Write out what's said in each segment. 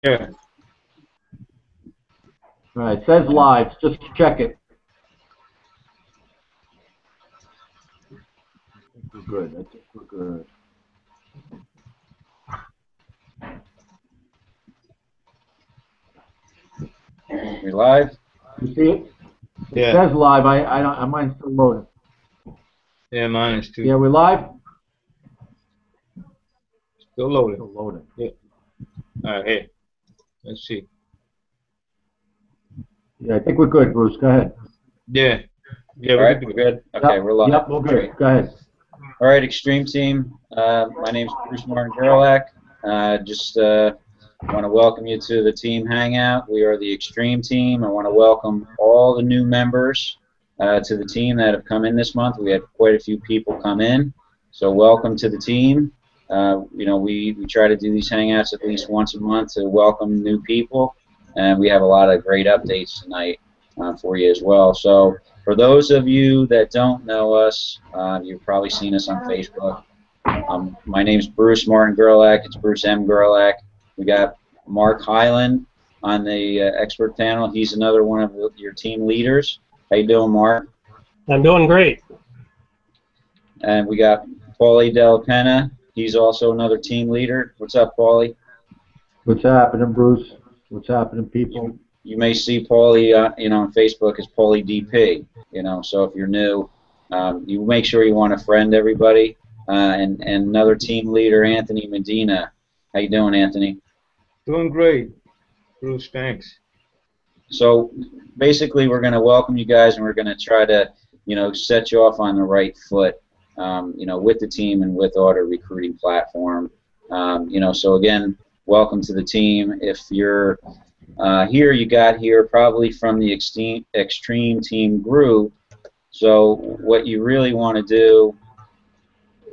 Yeah. All right, it says live. Just check it. I think we're good. I think we're good. We live? You see it? It Yeah. says live. I don't. Mine's still loading. Yeah, mine is too. Yeah, we're live. Still loading. Still loading. Yeah. All right. Hey, let's see. Yeah, I think we're good, Bruce. Go ahead. Yeah. Yeah, All we right, could we're be. good? Okay, Yep. we're live. Yep, we're good. Go ahead. All right, Extreme Team. My name's Bruce Martin Gerlach. Just want to welcome you to the team hangout. We are the Extreme Team. I want to welcome all the new members to the team that have come in this month. We had quite a few people come in, so welcome to the team. You know, we try to do these hangouts at least once a month to welcome new people, and we have a lot of great updates tonight for you as well. So for those of you that don't know us, you've probably seen us on Facebook. My name's Bruce Martin Gerlach. It's Bruce M. Gerlach. We got Mark Hyland on the expert panel. He's another one of your team leaders. How you doing, Mark? I'm doing great. And we got Paulie Della Penna. He's also another team leader. What's up, Paulie? What's happening, Bruce? What's happening, people? You may see Paulie, you know, on Facebook as Paulie DP. You know, so if you're new, you make sure you want to friend everybody. And another team leader, Anthony Medina. How you doing, Anthony? Doing great. Bruce, thanks. So basically, we're going to welcome you guys, and we're going to try to, you know, set you off on the right foot, you know, with the team and with Auto Recruiting Platform. You know, so again, welcome to the team. If you're here, you got here probably from the Extreme Team group. So what you really want to do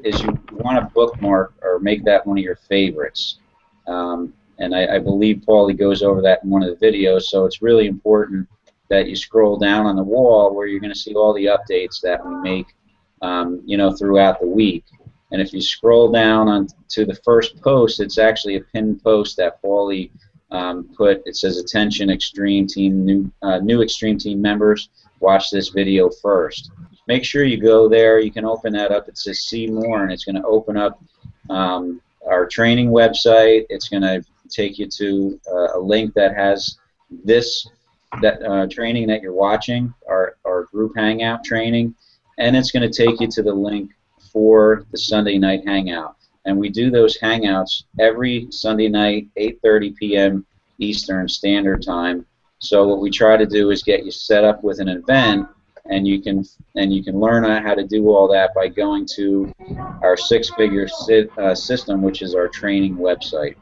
is you want to bookmark or make that one of your favorites. And I believe Paulie goes over that in one of the videos, so it's really important that you scroll down on the wall where you're going to see all the updates that we make, you know, throughout the week. And if you scroll down on to the first post, it's actually a pinned post that Paulie put. It says, "Attention Extreme Team, new Extreme Team members, watch this video first." Make sure you go there. You can open that up. It says "See More," and it's going to open up our training website. It's going to take you to a link that has that training that you're watching, our group hangout training, and it's going to take you to the link for the Sunday night hangout. And we do those hangouts every Sunday night, 8:30 p.m. Eastern Standard Time. So what we try to do is get you set up with an event, and you can learn how to do all that by going to our six-figure system, which is our training website.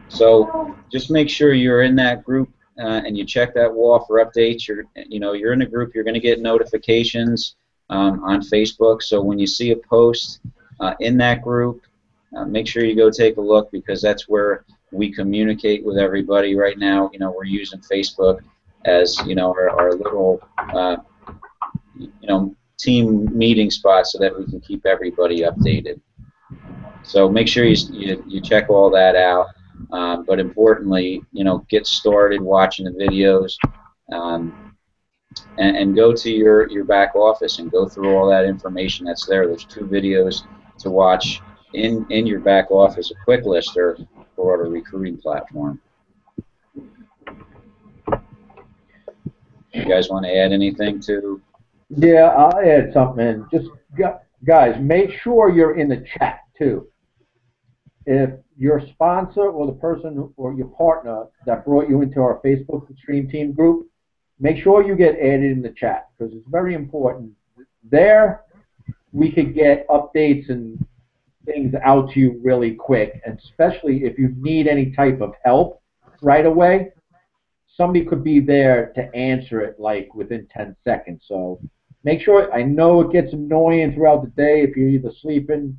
So just make sure you're in that group and you check that wall for updates. You're in a group. You're going to get notifications on Facebook. So when you see a post in that group, make sure you go take a look, because that's where we communicate with everybody right now. You know, we're using Facebook as, you know, our little you know, team meeting spot so that we can keep everybody updated. So make sure you check all that out. But importantly, you know, get started watching the videos, and go to your back office and go through all that information that's there. There's 2 videos to watch in your back office, a quick lister for our recruiting platform. You guys want to add anything to? Yeah, I'll add something in. Just, guys, make sure you're in the chat, too. If your sponsor or the person or your partner that brought you into our Facebook Extreme Team group, make sure you get added in the chat, because it's very important. There, we could get updates and things out to you really quick, and especially if you need any type of help right away, somebody could be there to answer it like within 10 seconds. So make sure, I know it gets annoying throughout the day if you're either sleeping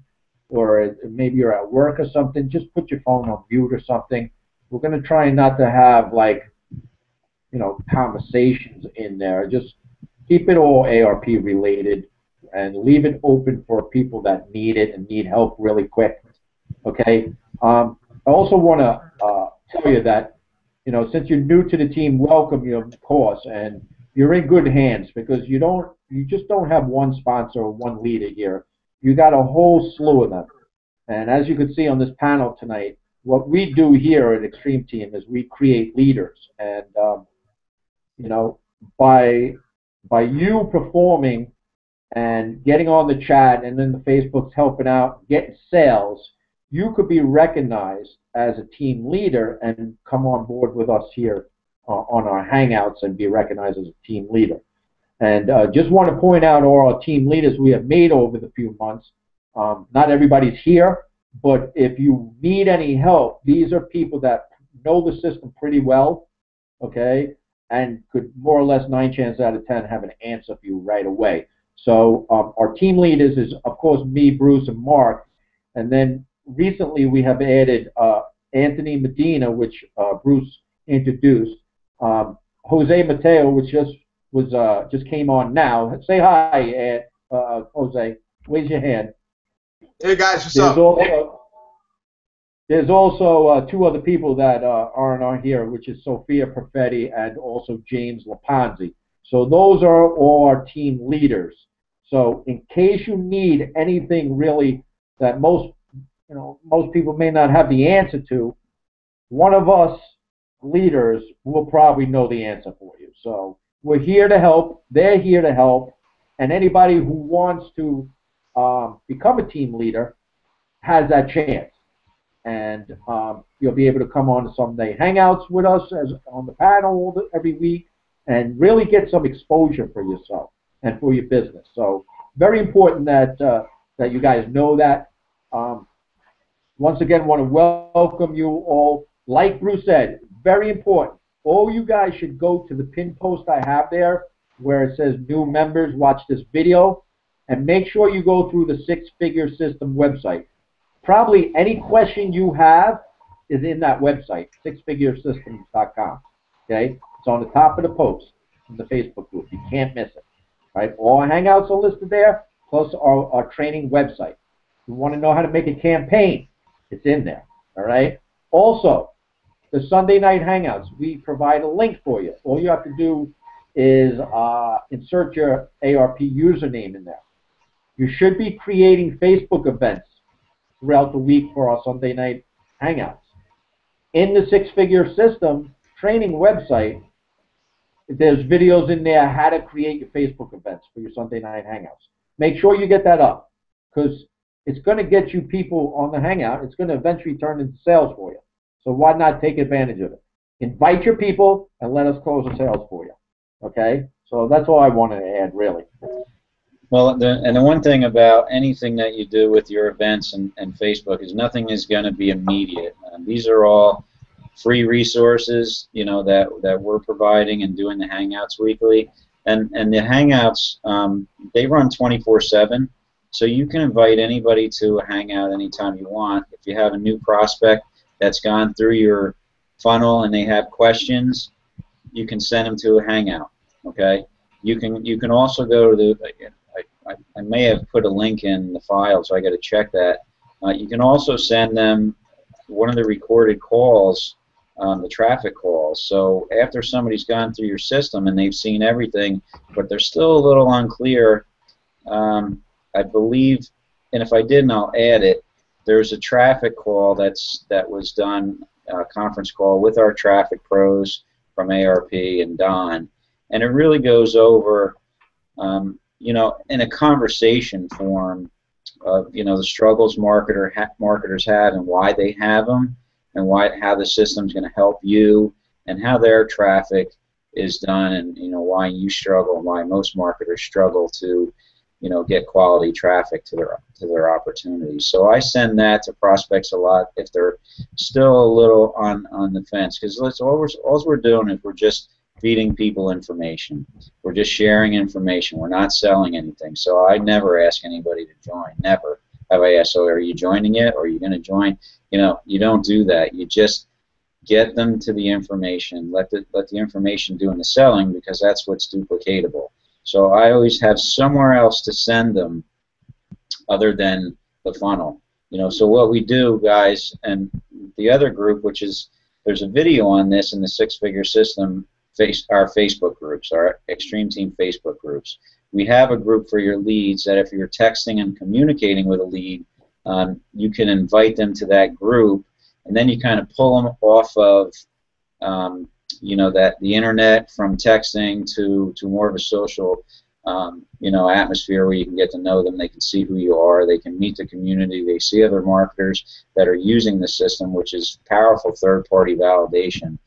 or maybe you're at work or something, just put your phone on mute or something. We're going to try not to have, like, you know, conversations in there. Just keep it all ARP related and leave it open for people that need it and need help really quick. Okay? I also want to tell you that, since you're new to the team, welcome you, of course, and you're in good hands because you just don't have one sponsor or one leader here. You got a whole slew of them. And as you can see on this panel tonight, what we do here at Xtreme Team is we create leaders. And, you know, by you performing and getting on the chat and then the Facebook's helping out, getting sales, you could be recognized as a team leader and come on board with us here on our Hangouts and be recognized as a team leader. And just want to point out all our team leaders we have made over the few months. Not everybody's here, but if you need any help, these are people that know the system pretty well, okay, and could more or less 9 chances out of 10 have an answer for you right away. So our team leaders is, of course, me, Bruce, and Mark. And then recently we have added Anthony Medina, which Bruce introduced, Jose Mateo, which just came on now. Say hi, Jose. Raise your hand. Hey guys, what's up? There's also 2 other people that aren't on here, which is Sophia Perfetti and also James Laponzi. So those are all our team leaders. So in case you need anything really that most people may not have the answer to, one of us leaders will probably know the answer for you. So we're here to help. They're here to help. And anybody who wants to become a team leader has that chance. And you'll be able to come on to Sunday Hangouts with us as on the panel every week and really get some exposure for yourself and for your business. So very important that that you guys know that. Once again, want to welcome you all. Like Bruce said, very important. All you guys should go to the pin post I have there where it says new members, watch this video, and make sure you go through the Six Figure System website. Probably any question you have is in that website, sixfiguresystems.com. Okay? It's on the top of the post in the Facebook group. You can't miss it. Right? All our Hangouts are listed there, plus our training website. If you want to know how to make a campaign, it's in there. All right? Also, the Sunday night Hangouts, we provide a link for you. All you have to do is insert your ARP username in there. You should be creating Facebook events throughout the week for our Sunday night Hangouts. In the Six Figure System training website, there's videos in there how to create your Facebook events for your Sunday night Hangouts. Make sure you get that up because it's going to get you people on the Hangout. It's going to eventually turn into sales for you. So why not take advantage of it? Invite your people and let us close the sales for you. Okay? So that's all I wanted to add, really. Well, the one thing about anything that you do with your events and Facebook is nothing is going to be immediate. These are all free resources, that we're providing and doing the Hangouts weekly. And the Hangouts, they run 24/7, so you can invite anybody to a Hangout anytime you want. If you have a new prospect that's gone through your funnel and they have questions, you can send them to a Hangout. Okay? You can also go to the I may have put a link in the file, so I got to check that. You can also send them one of the recorded calls, the traffic calls. So after somebody's gone through your system and they've seen everything, but they're still a little unclear, I believe, and if I didn't, I'll add it. There's a traffic call that was done, a conference call with our traffic pros from ARP and Don, and it really goes over. In a conversation form of, the struggles marketers have and why they have them and how the system's going to help you and how their traffic is done and, why you struggle and why most marketers struggle to, get quality traffic to their opportunities. So I send that to prospects a lot if they're still a little on the fence, because all we're doing is we're just feeding people information. We're just sharing information. We're not selling anything. So I never ask anybody to join. Never have I asked, so are you joining it or are you going to join? You don't do that. You just get them to the information. Let the information do the selling, because that's what's duplicatable. So I always have somewhere else to send them other than the funnel. So what we do, guys, and the other group, which is there's a video on this in the Six Figure System, our Facebook groups, our Xtreme Team Facebook groups. We have a group for your leads that if you're texting and communicating with a lead, you can invite them to that group, and then you kind of pull them off of you know, the internet, from texting to more of a social you know, atmosphere where you can get to know them. They can see who you are. They can meet the community. They see other marketers that are using the system, which is powerful third-party validation.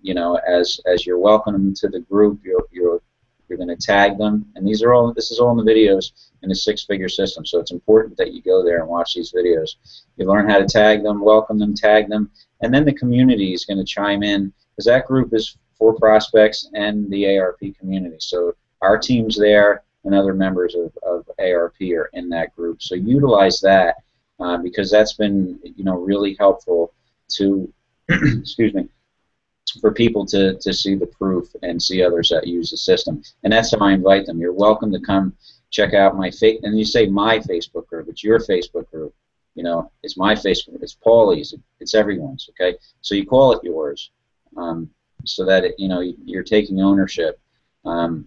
You know, as you're welcoming them to the group, you're going to tag them, and this is all in the videos in the Six Figure System. So it's important that you go there and watch these videos. You learn how to tag them, welcome them, tag them, and then the community is going to chime in, because that group is for prospects and the ARP community. So our team's there, and other members of ARP are in that group. So utilize that because that's been, you know, really helpful to excuse me, for people to see the proof and see others that use the system. And that's how I invite them. You're welcome to come check out my and you say my Facebook group. It's your Facebook group. You know, it's my Facebook. It's Paulie's. It's everyone's. Okay, so you call it yours, so that you know, you're taking ownership.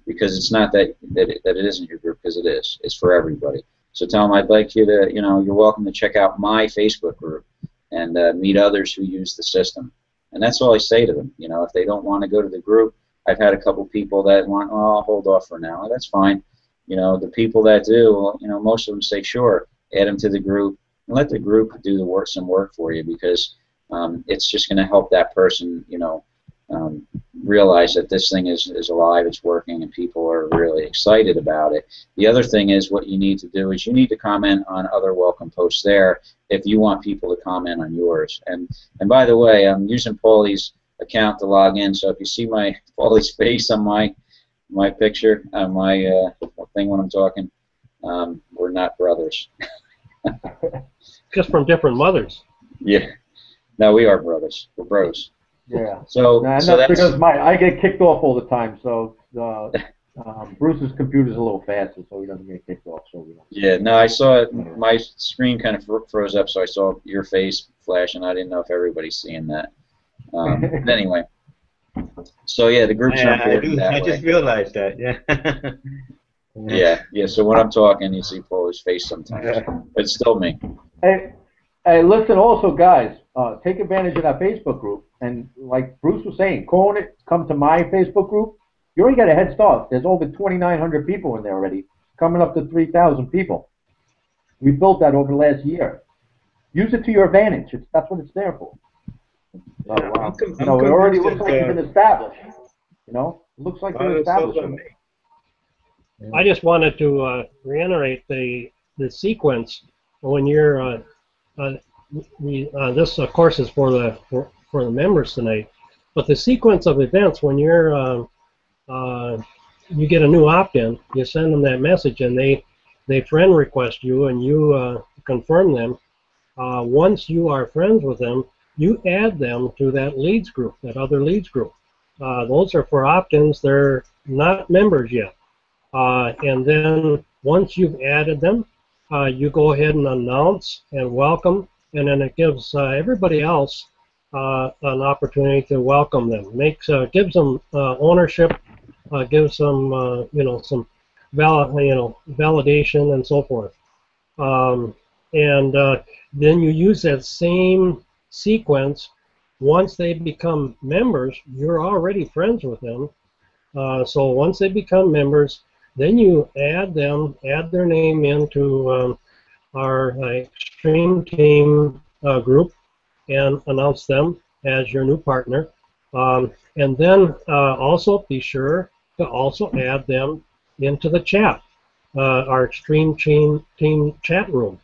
Because it's not that it isn't your group, because it is. It's for everybody. So tell them, I'd like you to, you know, you're welcome to check out my Facebook group and meet others who use the system. And that's all I say to them. You know, if they don't want to go to the group, I've had a couple people that want, oh, I'll hold off for now. That's fine. You know, the people that do, well, you know, most of them say, sure, add them to the group and let the group do the work, some work for you, because it's just going to help that person, you know, realize that this thing is alive, it's working, and people are really excited about it. The other thing is, what you need to do is you need to comment on other welcome posts there if you want people to comment on yours. And by the way, I'm using Paulie's account to log in, so if you see my Paulie's face on my picture, on my thing when I'm talking, we're not brothers. Just from different mothers. Yeah. No, we are brothers. We're bros. Yeah. So, and so that's that's because I get kicked off all the time. So Bruce's computer's a little faster, so he doesn't get kicked off. So we don't. Yeah. No, I saw it. My screen kind of froze up, so I saw your face flash, and I didn't know if everybody's seeing that. But anyway. So yeah, the groups are important that way. I just realized that. Yeah. Yeah. So when I'm talking, you see Paul's face sometimes, but it's still me. Hey, listen, also, guys, take advantage of that Facebook group. And like Bruce was saying, come to my Facebook group. You already got a head start. There's over 2,900 people in there already, coming up to 3,000 people. We built that over the last year. Use it to your advantage. That's what it's there for. So, you know, it already looks like you've been established. You know, it looks like you're established. I just wanted to reiterate the sequence when you're. This, of course, is for the members tonight. But the sequence of events when you're you get a new opt-in, you send them that message, and they friend request you, and you confirm them. Once you are friends with them, you add them to that leads group, that other leads group. Those are for opt-ins. They're not members yet. And then once you've added them, you go ahead and announce and welcome, and then it gives everybody else an opportunity to welcome them. Gives them ownership, gives them some validation and so forth. And then you use that same sequence. Once they become members, you're already friends with them. So once they become members, then you add their name into our Xtreme Team group and announce them as your new partner. And then also be sure to also add them into the chat, our Xtreme Team chat room.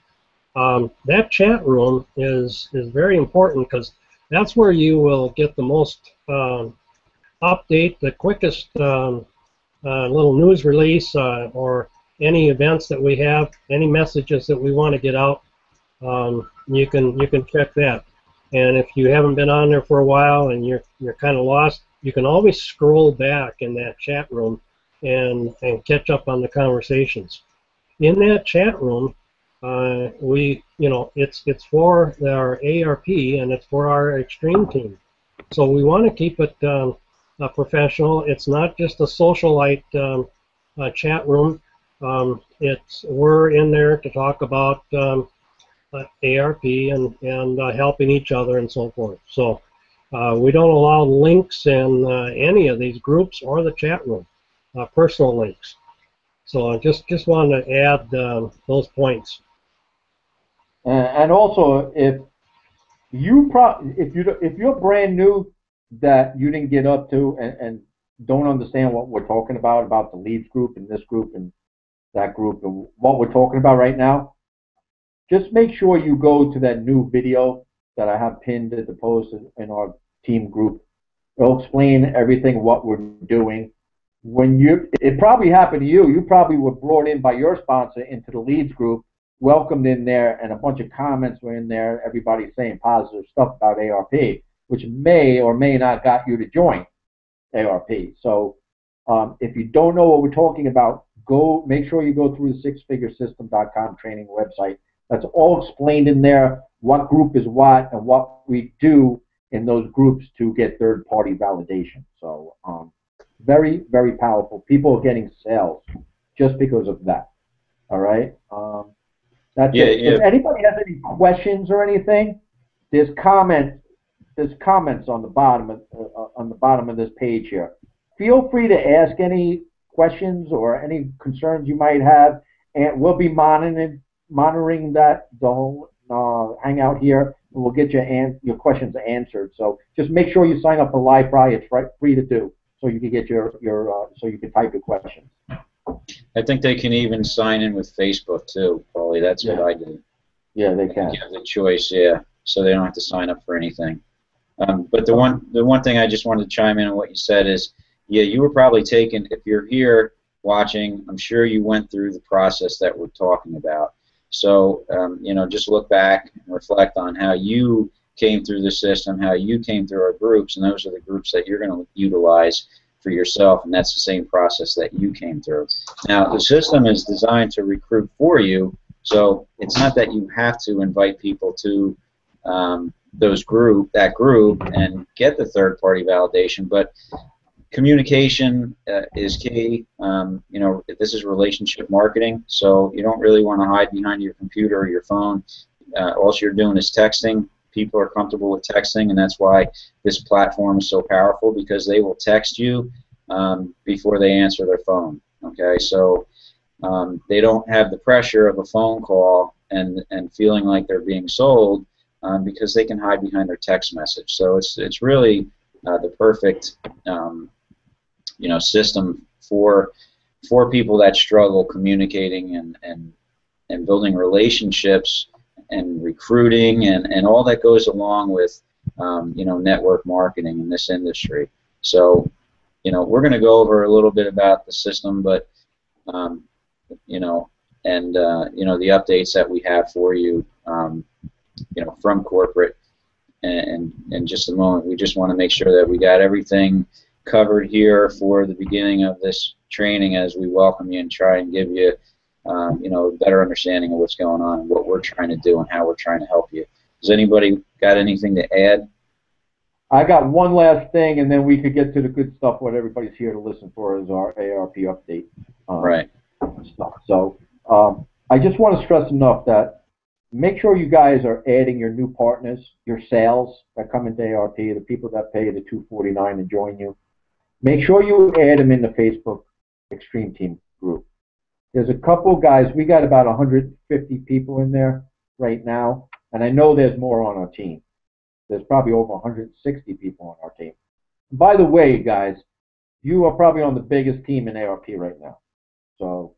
That chat room is very important, because that's where you will get the most update, the quickest little news release, or any events that we have, any messages that we want to get out. You can check that. And if you haven't been on there for a while and you're kind of lost, you can always scroll back in that chat room and catch up on the conversations. In that chat room, it's for our ARP, and it's for our Xtreme Team. So we want to keep it professional. It's not just a socialite chat room. We're in there to talk about ARP and helping each other and so forth. So we don't allow links in any of these groups or the chat room, personal links. So I just wanted to add those points. And also, if you're brand new that you didn't get up to and don't understand what we're talking about the leads group and this group and that group and what we're talking about right now, just make sure you go to that new video that I have pinned at the post in our team group. It'll explain everything, what we're doing. It probably happened to you. You probably were brought in by your sponsor into the leads group, welcomed in there, and a bunch of comments were in there. Everybody saying positive stuff about ARP, which may or may not got you to join ARP. So if you don't know what we're talking about, make sure you go through the sixfiguresystem.com training website. That's all explained in there, what group is what and what we do in those groups to get third-party validation. So very, very powerful. People are getting sales just because of that. All right? That's it. Yeah. If anybody has any questions or anything, there's comments on the bottom of this page here. Feel free to ask any questions or any concerns you might have, and we'll be monitoring the whole hangout here, and we'll get your questions answered. So just make sure you sign up for LiveFry. It's free to do, so you can get so you can type your questions. I think they can even sign in with Facebook too, Paulie. That's what I do. Yeah, they can. You have the choice, yeah, so they don't have to sign up for anything. But the one thing I just wanted to chime in on what you said is, yeah, you were probably taken, if you're here watching, I'm sure you went through the process that we're talking about. So, you know, just look back and reflect on how you came through the system, how you came through our groups, and those are the groups that you're going to utilize for yourself, and that's the same process that you came through. Now, the system is designed to recruit for you, so it's not that you have to invite people to that group and get the third-party validation, but communication is key. You know, this is relationship marketing, so you don't really want to hide behind your computer or your phone. All you're doing is texting. People are comfortable with texting, and that's why this platform is so powerful, because they will text you before they answer their phone. Okay, so they don't have the pressure of a phone call and feeling like they're being sold, because they can hide behind their text message. So it's really the perfect you know, system for people that struggle communicating and building relationships and recruiting and all that goes along with you know, network marketing in this industry. So, you know, we're going to go over a little bit about the system, but you know, and you know, the updates that we have for you, you know, from corporate, and in just a moment, we just want to make sure that we got everything covered here for the beginning of this training as we welcome you and try and give you you know, a better understanding of what's going on and what we're trying to do and how we're trying to help you. Does anybody got anything to add? I got one last thing, and then we could get to the good stuff. What everybody's here to listen for is our ARP update. Right. Stuff. So I just want to stress enough that make sure you guys are adding your new partners, your sales that come into ARP, the people that pay the $249 and join you. Make sure you add them in the Facebook Xtreme Team group. There's a couple guys. We got about 150 people in there right now, and I know there's more on our team. There's probably over 160 people on our team. By the way, guys, you are probably on the biggest team in ARP right now. So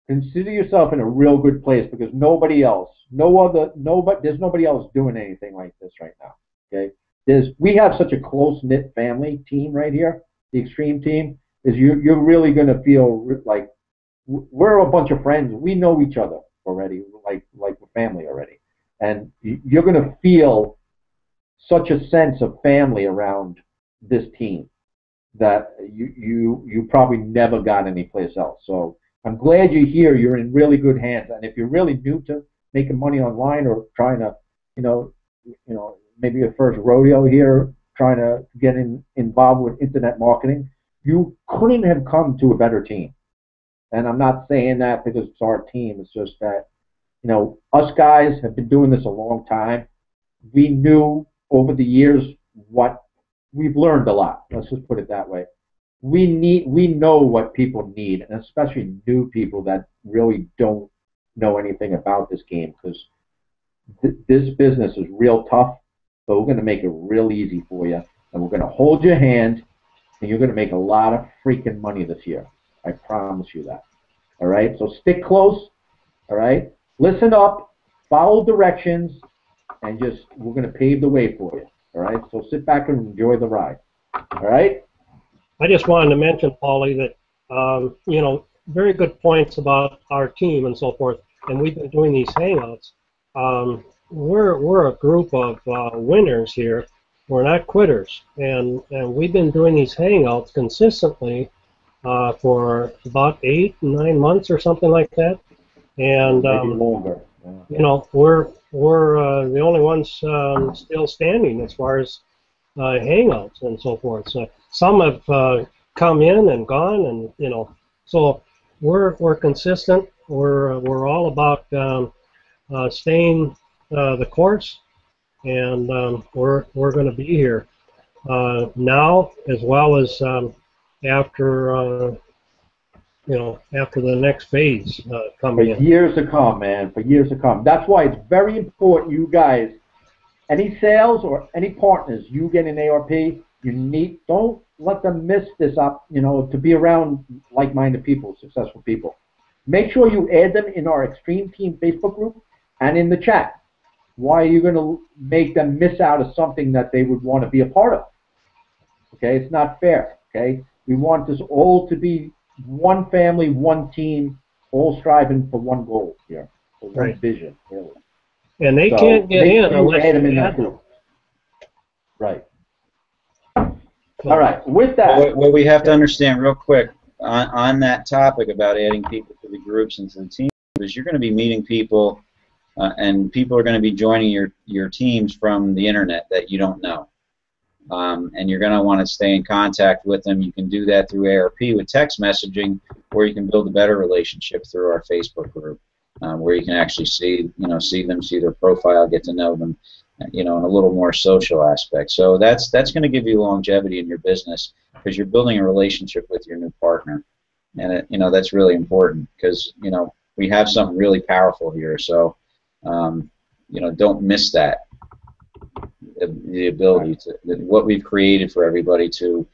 consider yourself in a real good place, because there's nobody else doing anything like this right now. Okay, we have such a close-knit family team right here. The Xtreme Team is you're really going to feel like we're a bunch of friends. We know each other already, like we're family already, and you're going to feel such a sense of family around this team that you probably never got anyplace else. So I'm glad you're here. You're in really good hands. And if you're really new to making money online or trying to, you know, maybe your first rodeo here, trying to get involved with internet marketing, you couldn't have come to a better team. And I'm not saying that because it's our team. It's just that, you know, us guys have been doing this a long time. We knew over the years what we've learned a lot. Let's just put it that way. We know what people need, and especially new people that really don't know anything about this game, because this business is real tough. So we're going to make it real easy for you, and we're going to hold your hand, and you're going to make a lot of freaking money this year. I promise you that. All right? So stick close. All right? Listen up, follow directions, and we're going to pave the way for you. All right? So sit back and enjoy the ride. All right? I just wanted to mention, Paulie, that, you know, very good points about our team and so forth, and we've been doing these hangouts. We're a group of winners here. We're not quitters, and we've been doing these hangouts consistently for about 8, 9 months or something like that, and maybe longer. Yeah. You know, we're the only ones still standing as far as hangouts and so forth. So some have come in and gone, and you know, so we're consistent. We're all about staying the course, and we're going to be here now as well as after you know, after the next phase coming in. For years to come, man. For years to come. That's why it's very important, you guys. Any sales or any partners you get in ARP, don't let them miss this up. You know, to be around like-minded people, successful people. Make sure you add them in our Xtreme Team Facebook group and in the chat. Why are you going to make them miss out of something that they would want to be a part of? Okay, it's not fair. Okay, we want this all to be one family, one team, all striving for one goal here, for one vision, really. And they can't get in unless you add them in that group. Right. All right. With that, what we have to understand real quick on that topic about adding people to the groups and to the team is you're going to be meeting people, and people are going to be joining your teams from the internet that you don't know. And you're going to want to stay in contact with them. You can do that through ARP with text messaging, or you can build a better relationship through our Facebook group, where you can actually see them, see their profile, get to know them, you know, in a little more social aspect. So that's going to give you longevity in your business because you're building a relationship with your new partner, and you know, that's really important because you know, we have something really powerful here. So you know, don't miss that. The ability to what we've created for everybody to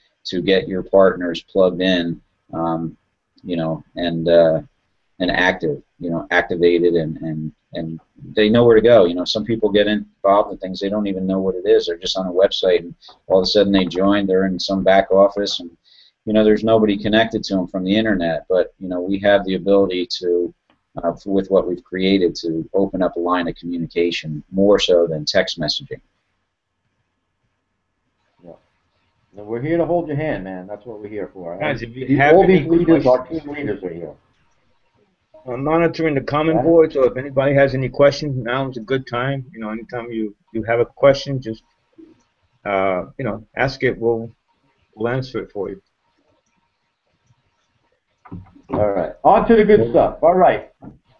get your partners plugged in, you know, and active, you know, activated, and they know where to go. You know, some people get involved in things they don't even know what it is. They're just on a website, and all of a sudden they join. They're in some back office, and you know, there's nobody connected to them from the internet. But you know, we have the ability to, with what we've created, to open up a line of communication more so than text messaging. And we're here to hold your hand, man. That's what we're here for. Guys, if you have all any these leaders, our questions, team leaders are here. I'm monitoring the comment board, so if anybody has any questions, now is a good time. You know, anytime you have a question, just you know, ask it. We'll answer it for you. All right, on to the good stuff. All right.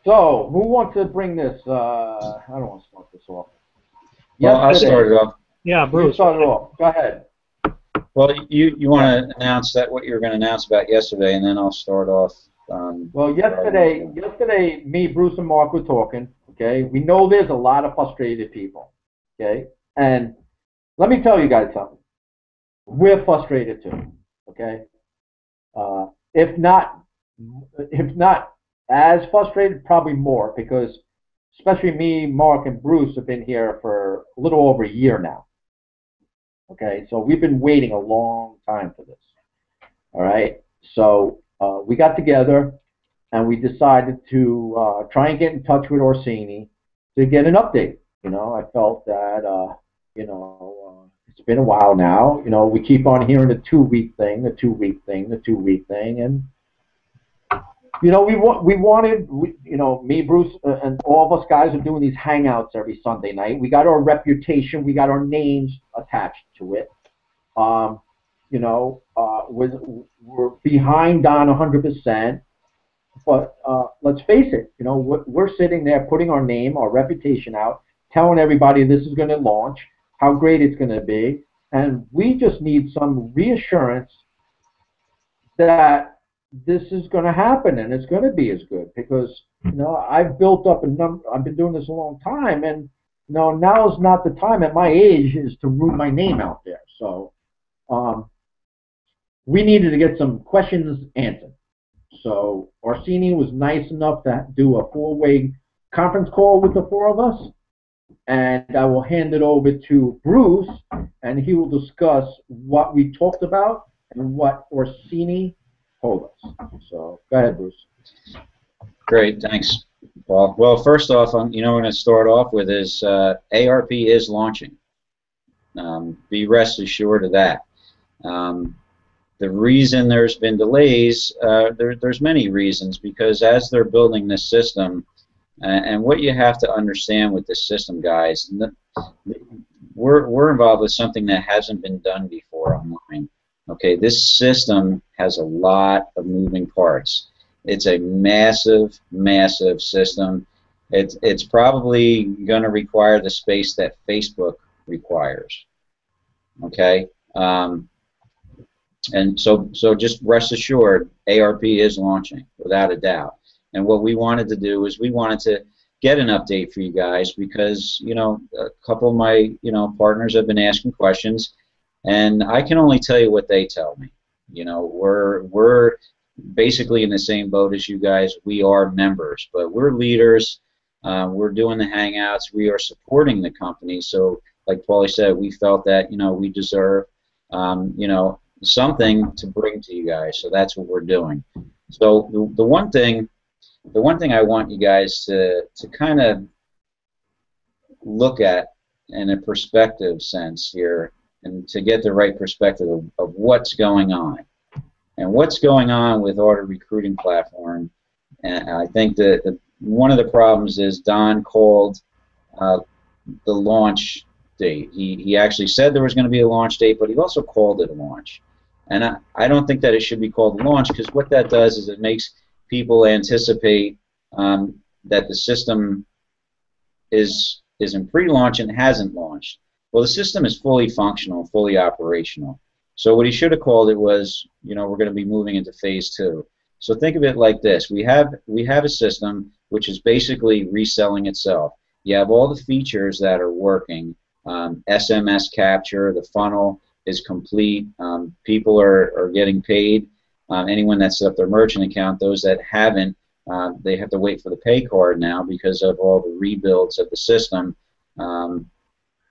So, who wants to bring this? I don't want to start this off. Well, I'll start it off. Yeah, Bruce. You start it off. Go ahead. Well, you want to announce that what you were going to announce about yesterday, and then I'll start off. Well, yesterday, me, Bruce, and Mark were talking. Okay, we know there's a lot of frustrated people. Okay, and let me tell you guys something. We're frustrated too. Okay, if not as frustrated, probably more, because especially me, Mark, and Bruce have been here for a little over a year now. Okay, so we've been waiting a long time for this. All right, so we got together and we decided to try and get in touch with Orsini to get an update. You know, I felt that you know, it's been a while now. You know, we keep on hearing the 2-week thing, the 2-week thing, the 2-week thing, and you know, we wanted, you know, me, Bruce, and all of us guys are doing these hangouts every Sunday night. We got our reputation, we got our names attached to it. You know, we're behind on 100%. But let's face it, you know, we're sitting there putting our name, our reputation out, telling everybody this is going to launch, how great it's going to be, and we just need some reassurance that this is going to happen and it's going to be as good. Because, you know, I've built up a number. I've been doing this a long time, and you know, now's not the time at my age is to root my name out there. So we needed to get some questions answered. So Orsini was nice enough to do a four-way conference call with the four of us, and I will hand it over to Bruce, and he will discuss what we talked about and what Orsini told us. So go ahead, Bruce. Great, thanks, Paul. Well, first off, you know, we're going to start off with is ARP is launching. Be rest assured of that. The reason there's been delays, there's many reasons, because as they're building this system, and what you have to understand with this system, guys, we're involved with something that hasn't been done before online. Okay, this system has a lot of moving parts. It's a massive, massive system. It's probably going to require the space that Facebook requires. Okay. And so just rest assured, ARP is launching, without a doubt. And what we wanted to do is we wanted to get an update for you guys because, you know, a couple of my, you know, partners have been asking questions, and I can only tell you what they tell me. You know, we're basically in the same boat as you guys. We are members, but we're leaders. We're doing the Hangouts. We are supporting the company. So, like Paulie said, we felt that, you know, we deserve, you know, something to bring to you guys, so that's what we're doing. So the one thing I want you guys to kind of look at in a perspective sense here, and to get the right perspective of what's going on, and what's going on with Auto Recruiting Platform. And I think that one of the problems is Don called the launch date. He actually said there was going to be a launch date, but he also called it a launch. And I don't think that it should be called launch, because what that does is it makes people anticipate that the system is in pre-launch and hasn't launched. Well, the system is fully functional, fully operational. So what he should have called it was, you know, we're going to be moving into phase 2. So think of it like this: we have a system which is basically reselling itself. You have all the features that are working, SMS capture, the funnel is complete. People are getting paid. Anyone that set up their merchant account, those that haven't, they have to wait for the pay card now because of all the rebuilds of the system.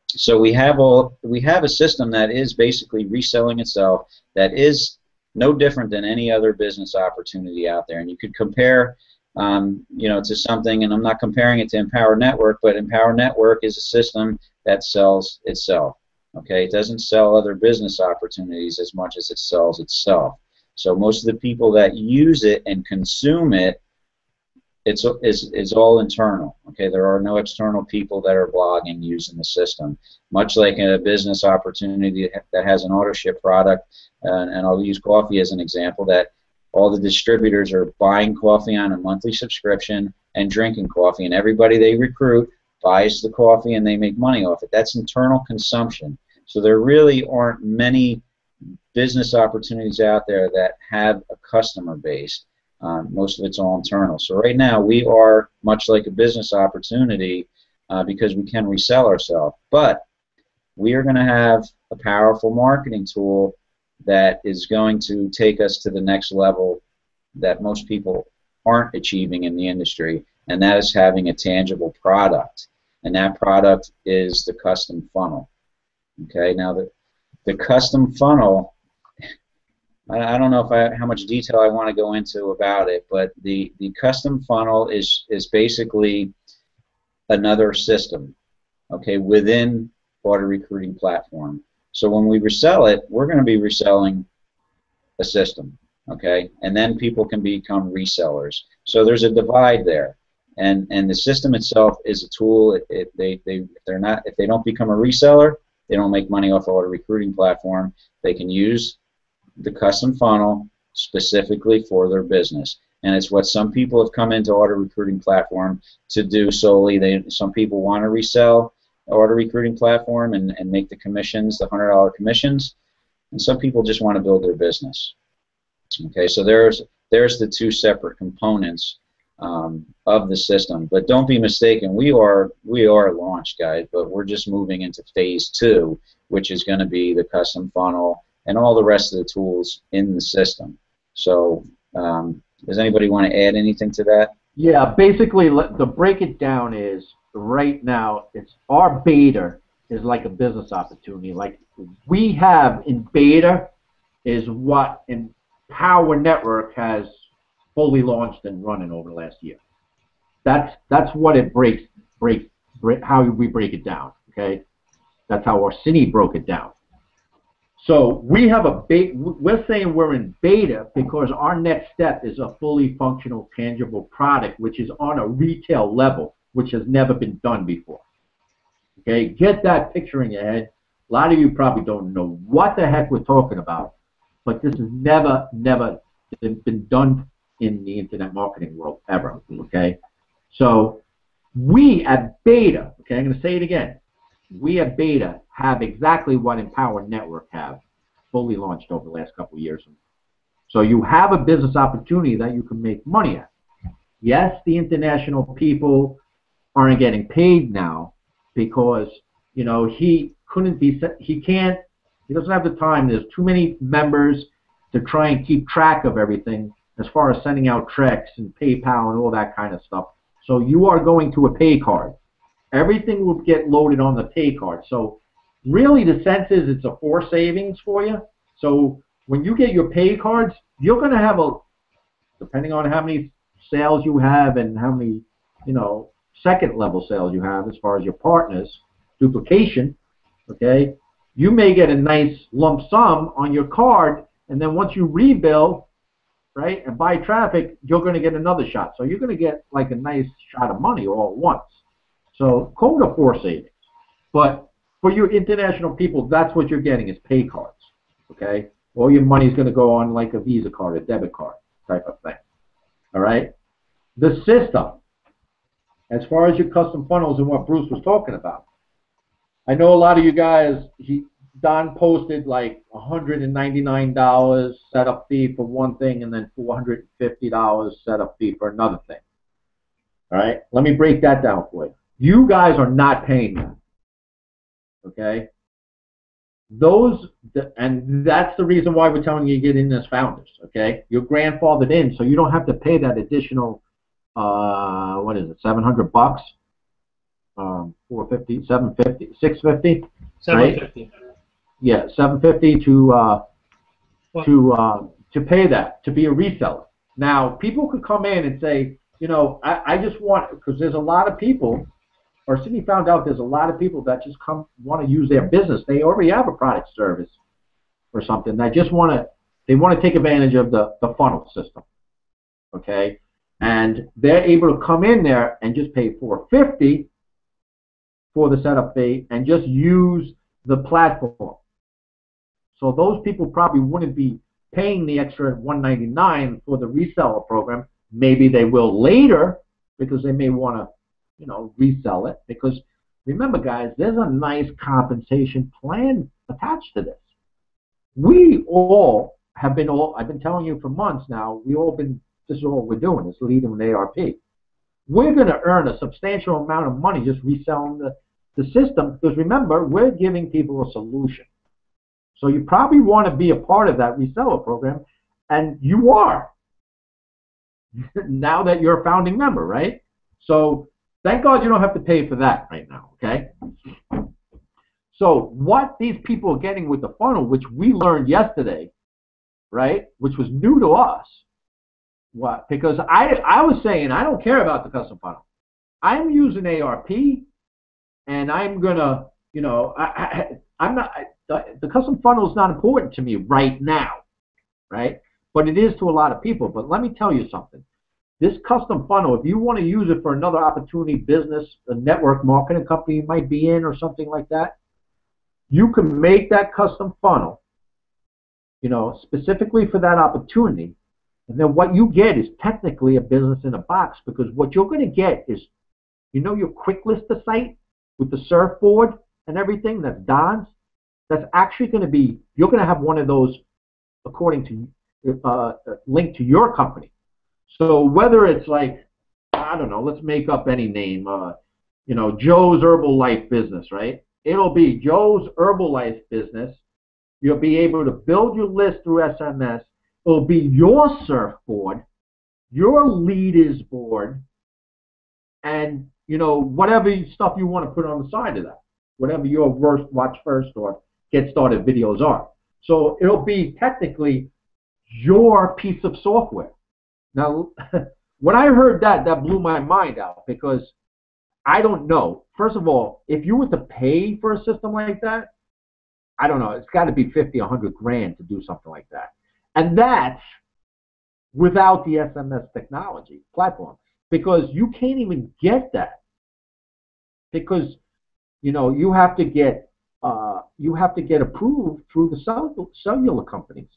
So we have a system that is basically reselling itself, that is no different than any other business opportunity out there. And you could compare, you know, to something, and I'm not comparing it to Empower Network, but Empower Network is a system that sells itself. Okay, it doesn't sell other business opportunities as much as it sells itself. So most of the people that use it and consume it, it's all internal. Okay, there are no external people that are blogging using the system. Much like a business opportunity that has an auto ship product, and I'll use coffee as an example, that all the distributors are buying coffee on a monthly subscription and drinking coffee, and everybody they recruit buys the coffee and they make money off it. That's internal consumption. So there really aren't many business opportunities out there that have a customer base. Most of it's all internal. So right now we are much like a business opportunity because we can resell ourselves. But we are going to have a powerful marketing tool that is going to take us to the next level that most people aren't achieving in the industry, and that is having a tangible product. And that product is the custom funnel. Okay, now the custom funnel, I don't know how much detail I want to go into about it, but the custom funnel is basically another system, okay, within Auto Recruiting Platform. So when we resell it, we're going to be reselling a system, okay, and then people can become resellers. So there's a divide there, and the system itself is a tool. If they don't become a reseller, they don't make money off auto recruiting platform, they can use the custom funnel specifically for their business. And it's what some people have come into auto recruiting platform to do solely. Some people want to resell auto recruiting platform and make the commissions, the $100 commissions, and some people just want to build their business. Okay, so there's the two separate components of the system. But don't be mistaken, we are launched, guys, but we're just moving into phase 2, which is going to be the custom funnel and all the rest of the tools in the system. So does anybody want to add anything to that? Yeah, basically, to break it down is, right now, it's our beta is like a business opportunity. Like we have in beta is what Empower Network has fully launched and running over the last year. That's what it breaks how we break it down. Okay, that's how Orsini broke it down. So we have we're saying we're in beta because our next step is a fully functional, tangible product, which is on a retail level, which has never been done before. Okay, get that picture in your head. A lot of you probably don't know what the heck we're talking about, but this has never been done in the internet marketing world ever. Okay, so we at beta, okay, I'm going to say it again. We at beta have exactly what Empower Network have fully launched over the last couple of years. So you have a business opportunity that you can make money at. Yes, the international people aren't getting paid now because, you know, he doesn't have the time. There's too many members to try and keep track of everything as far as sending out checks and PayPal and all that kind of stuff. So you are going to a pay card. Everything will get loaded on the pay card. So really the sense is it's a force savings for you. So when you get your pay cards, you're going to have depending on how many sales you have and how many, you know, second level sales you have as far as your partners, duplication, okay, you may get a nice lump sum on your card, and then once you rebill, right, and buy traffic, you're going to get another shot. So you're going to get like a nice shot of money all at once. So call it a force savings. But for your international people, that's what you're getting is pay cards, okay? All your money's going to go on like a Visa card, a debit card type of thing, all right? The system, as far as your custom funnels and what Bruce was talking about, I know a lot of you guys, Don posted like $199 setup fee for one thing and then $450 setup fee for another thing. All right, let me break that down for you. You guys are not paying that, okay? And that's the reason why we're telling you to get in as founders, okay? You're grandfathered in, so you don't have to pay that additional, what is it, $700? 450, 750, 650, 750. Right? Yeah, 750 to pay that, to be a reseller. Now, people could come in and say, you know, I just want, because there's a lot of people, or Sydney found out there's a lot of people that just want to use their business. They already have a product service or something. They just want to take advantage of the funnel system, okay? And they're able to come in there and just pay $450 for the setup fee and just use the platform. So those people probably wouldn't be paying the extra $199 for the reseller program. Maybe they will later because they may want to, you know, resell it. Because remember, guys, there's a nice compensation plan attached to this. We all have been I've been telling you for months now, this is all we're doing, is leading with ARP. We're going to earn a substantial amount of money just reselling the system, because remember, we're giving people a solution. So you probably want to be a part of that reseller program, and you are now that you're a founding member, right? So thank God you don't have to pay for that right now, okay? So what these people are getting with the funnel, which we learned yesterday, right, which was new to us, what? Because I was saying I don't care about the custom funnel. I'm using ARP, and I'm gonna, you know, I'm not. The custom funnel is not important to me right now, right? But it is to a lot of people. But let me tell you something. This custom funnel, if you want to use it for another opportunity, business, a network marketing company you might be in or something like that, you can make that custom funnel, you know, specifically for that opportunity. And then what you get is technically a business in a box, because what you're going to get is, you know, your quick lister site with the surfboard and everything that's Don's, that's actually going to be, you're going to have one of those according to, linked to your company. So whether it's like, I don't know, let's make up any name, you know, Joe's Herbalife Business, right? It'll be Joe's Herbalife Business. You'll be able to build your list through SMS. It'll be your surfboard, your leaders board, and, you know, whatever stuff you want to put on the side of that, whatever your watch first or get started videos are. So it'll be technically your piece of software. Now, when I heard that, that blew my mind out, because I don't know. First of all, if you were to pay for a system like that, I don't know, it's got to be 50, 100 grand to do something like that. And that's without the SMS technology platform, because you can't even get that, because, you know, you have to get approved through the cellular companies,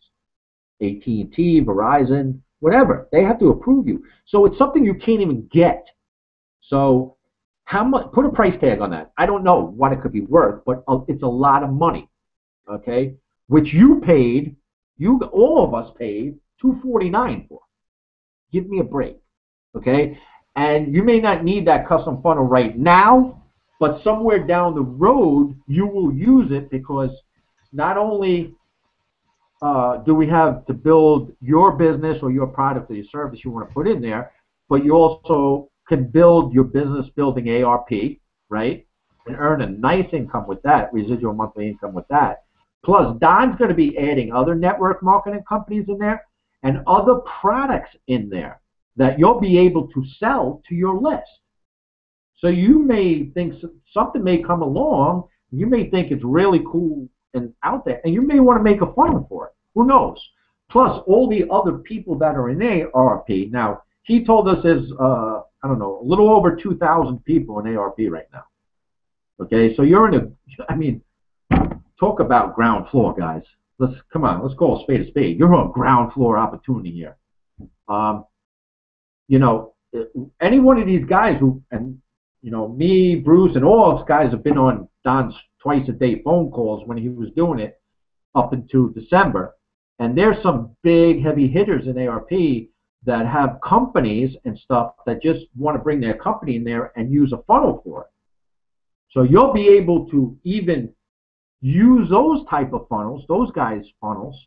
AT&T, Verizon, whatever. They have to approve you. So it's something you can't even get. So how much? Put a price tag on that. I don't know what it could be worth, but it's a lot of money. Okay, which you paid. All of us paid $249 for. Give me a break. Okay, and you may not need that custom funnel right now, but somewhere down the road you will use it, because not only do we have to build your business or your product or your service you want to put in there, but you also can build your business building ARP, right, and earn a nice income with that, residual monthly income with that. Plus, Don's going to be adding other network marketing companies in there and other products in there that you'll be able to sell to your list. So you may think something may come along, you may think it's really cool and out there, and you may want to make a funnel for it. Who knows? Plus, all the other people that are in ARP. Now, he told us there's, I don't know, a little over 2,000 people in ARP right now. Okay, so you're in a, I mean, talk about ground floor, guys. Come on, let's call a spade a spade. You're on ground floor opportunity here. You know, any one of these guys who, and you know, me, Bruce, and all those guys have been on Don's twice-a-day phone calls when he was doing it up into December. And there's some big heavy hitters in ARP that have companies and stuff that just want to bring their company in there and use a funnel for it. So you'll be able to even use those type of funnels, those guys' funnels,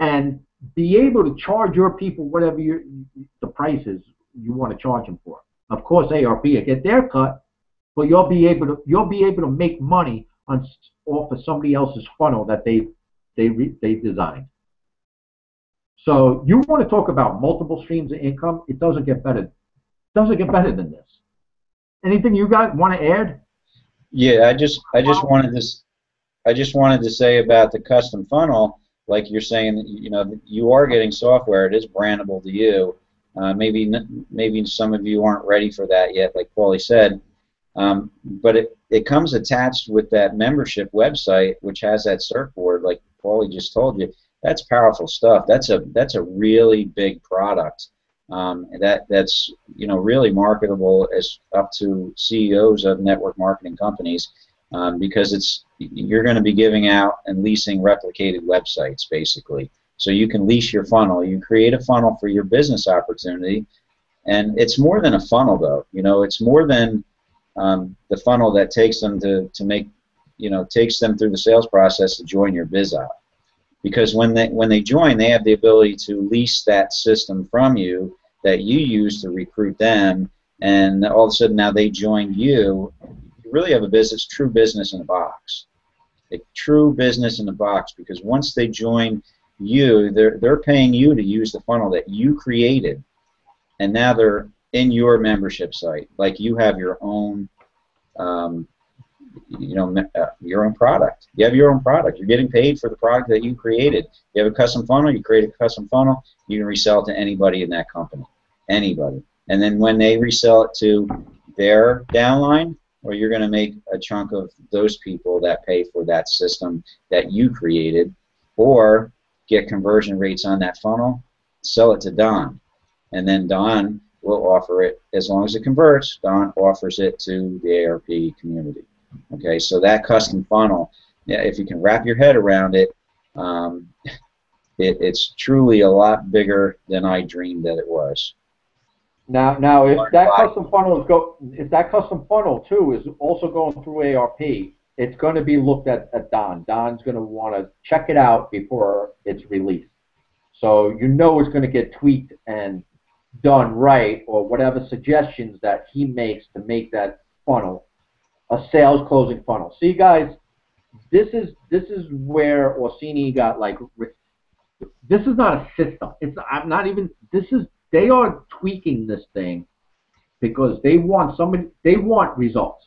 and be able to charge your people whatever the prices you want to charge them for. Of course, ARP will get their cut, but you'll be able to make money off of somebody else's funnel that they designed. So you want to talk about multiple streams of income? It doesn't get better. It doesn't get better than this. Anything you guys want to add? Yeah, I just wanted to say about the custom funnel, like you're saying, you know, you are getting software. It is brandable to you. Maybe some of you aren't ready for that yet, like Paulie said. But it comes attached with that membership website, which has that surfboard, like Paulie just told you. That's powerful stuff. That's a really big product. That's, you know, really marketable as up to CEOs of network marketing companies, because you're going to be giving out and leasing replicated websites basically. So you can lease your funnel. You create a funnel for your business opportunity, and it's more than a funnel though. You know, it's more than the funnel that takes them to make, you know, takes them through the sales process to join your biz op. Because when they join, they have the ability to lease that system from you that you use to recruit them, and all of a sudden now they joined you. You really have a business, true business in a box. A true business in a box, because once they join you, they're paying you to use the funnel that you created, and now they're in your membership site. Like you have your own, your own product. You have your own product. You're getting paid for the product that you created. You have a custom funnel. You create a custom funnel. You can resell it to anybody in that company, anybody. And then when they resell it to their downline, or you're going to make a chunk of those people that pay for that system that you created, or get conversion rates on that funnel, sell it to Don, and then Don will offer it, as long as it converts, Don offers it to the ARP community. Okay, so that custom funnel, yeah, if you can wrap your head around it, it's truly a lot bigger than I dreamed that it was. Now, if that custom funnel too is also going through ARP, it's going to be looked at Don. Don's going to want to check it out before it's released. So you know it's going to get tweaked and done right, or whatever suggestions that he makes to make that funnel a sales closing funnel. See, guys, this is where Orsini got like. This is not a system. I'm not even. They are tweaking this thing because they want results.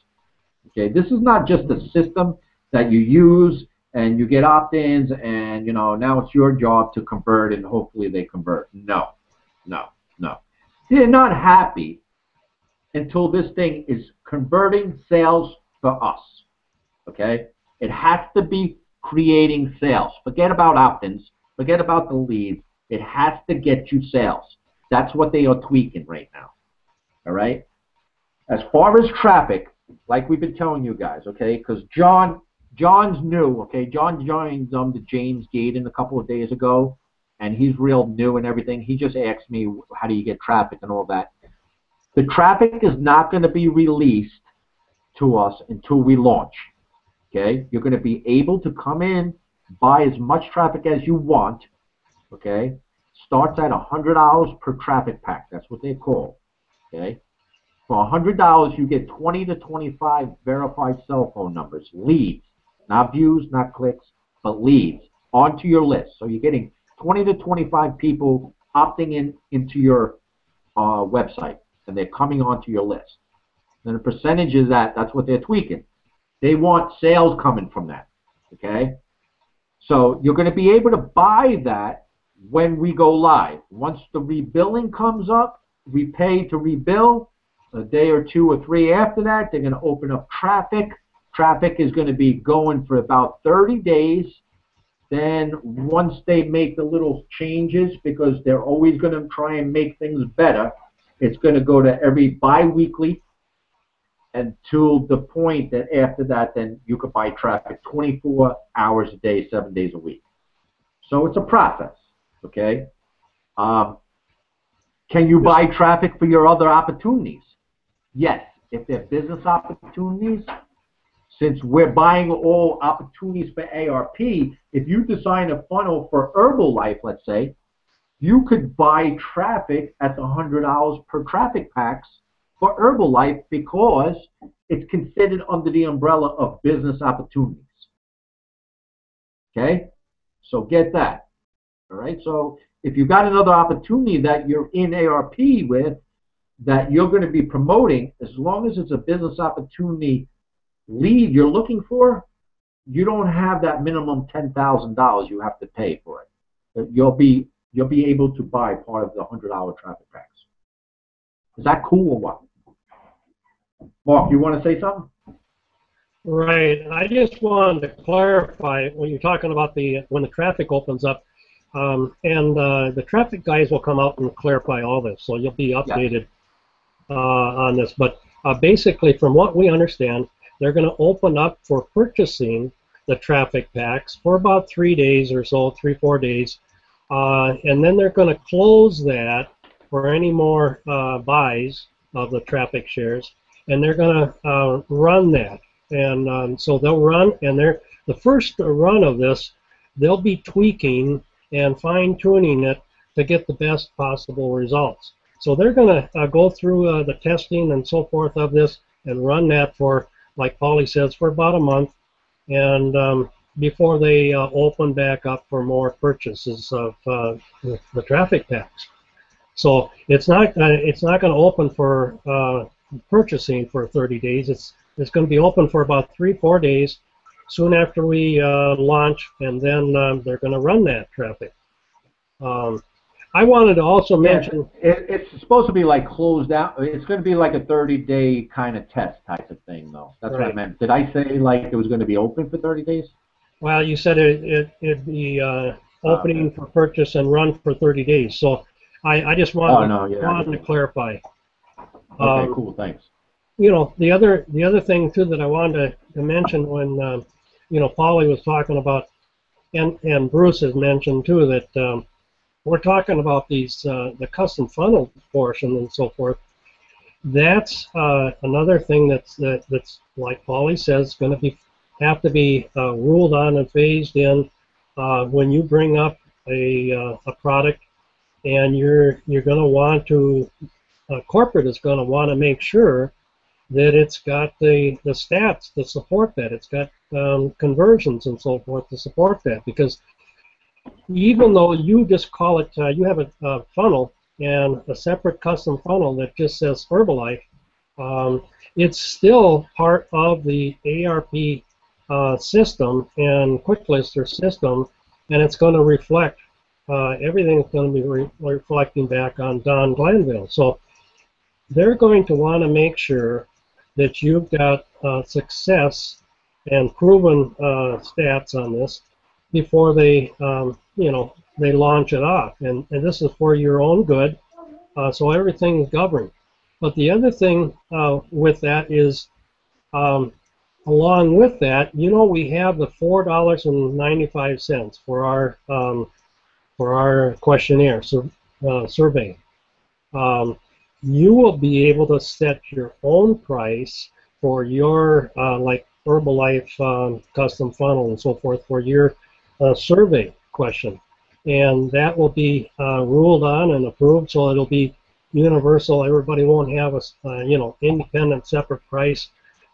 Okay, this is not just a system that you use and you get opt-ins and now it's your job to convert and hopefully they convert. No. They're not happy until this thing is converting sales for us. Okay, it has to be creating sales. Forget about opt-ins. Forget about the leads. It has to get you sales. That's what they are tweaking right now. All right. As far as traffic, like we've been telling you guys, okay, because John's new, okay. John joined the James Gaten a couple of days ago, and he's real new and everything. He just asked me, how do you get traffic and all that. The traffic is not going to be released to us until we launch. Okay, you're going to be able to come in, buy as much traffic as you want. Okay, starts at $100 per traffic pack. That's what they call. Okay, for $100 you get 20 to 25 verified cell phone numbers, leads, not views, not clicks, but leads onto your list. So you're getting 20 to 25 people opting into your website, and they're coming onto your list. And the percentage of that's what they're tweaking. They want sales coming from that. Okay, so you're going to be able to buy that when we go live. Once the rebilling comes up, we pay to rebill. A day or two or three after that, they're going to open up traffic. Traffic is going to be going for about 30 days. Then once they make the little changes, because they're always going to try and make things better, it's going to go to every bi-weekly until the point that after that, then you could buy traffic 24 hours a day, 7 days a week. So it's a process, okay? Can you buy traffic for your other opportunities? Yes, if they're business opportunities. Since we're buying all opportunities for ARP, if you design a funnel for Herbalife, let's say, you could buy traffic at the $100 per traffic packs for Herbalife because it's considered under the umbrella of business opportunities. Okay? So get that. All right? So if you've got another opportunity that you're in ARP with, that you're going to be promoting, as long as it's a business opportunity lead you're looking for, you don't have that minimum $10,000 you have to pay for it. You'll be able to buy part of the $100 traffic packs. Is that cool or what? Mark, you want to say something? Right. I just wanted to clarify when you're talking about when the traffic opens up, and the traffic guys will come out and clarify all this, so you'll be updated on this. But basically, from what we understand, they're going to open up for purchasing the traffic packs for about 3 days or so, 3-4 days, and then they're going to close that for any more buys of the traffic shares, and they're going to run that. And so they'll run, and the first run of this, they'll be tweaking and fine-tuning it to get the best possible results. So they're going to go through the testing and so forth of this and run that for, like Paulie says, for about a month, and before they open back up for more purchases of the traffic packs. So it's not going to open for purchasing for 30 days. It's going to be open for about 3-4 days soon after we launch, and then they're going to run that traffic. I wanted to also Yeah, mention. it's supposed to be like closed out. It's going to be like a 30-day kind of test type of thing, though. That's what I Right. meant. Did I say like it was going to be open for 30 days? Well, you said it'd be Okay. opening for purchase and run for 30 days. So I just Oh no, yeah. wanted to clarify. Okay, cool. Thanks. The other thing too that I wanted to mention when Paulie was talking about, and Bruce has mentioned too, that we're talking about these the custom funnel portion and so forth. That's another thing that's like Paulie says, going to have to be ruled on and phased in when you bring up a product, and you're going to want to corporate is going to want to make sure that it's got the stats to support that. It's got conversions and so forth to support that, because even though you just call it, you have a funnel and a separate custom funnel that just says Herbalife, it's still part of the ARP system and Quick Lister system, and it's going to reflect everything is going to be reflecting back on Don Glanville. So they're going to want to make sure that you've got success and proven stats on this before they, they launch it off. And this is for your own good, so everything is governed. But the other thing with that is, along with that, we have the $4.95 for our questionnaire survey. You will be able to set your own price for your like Herbalife custom funnel and so forth for your survey question, and that will be ruled on and approved, so it'll be universal. Everybody won't have a independent separate price.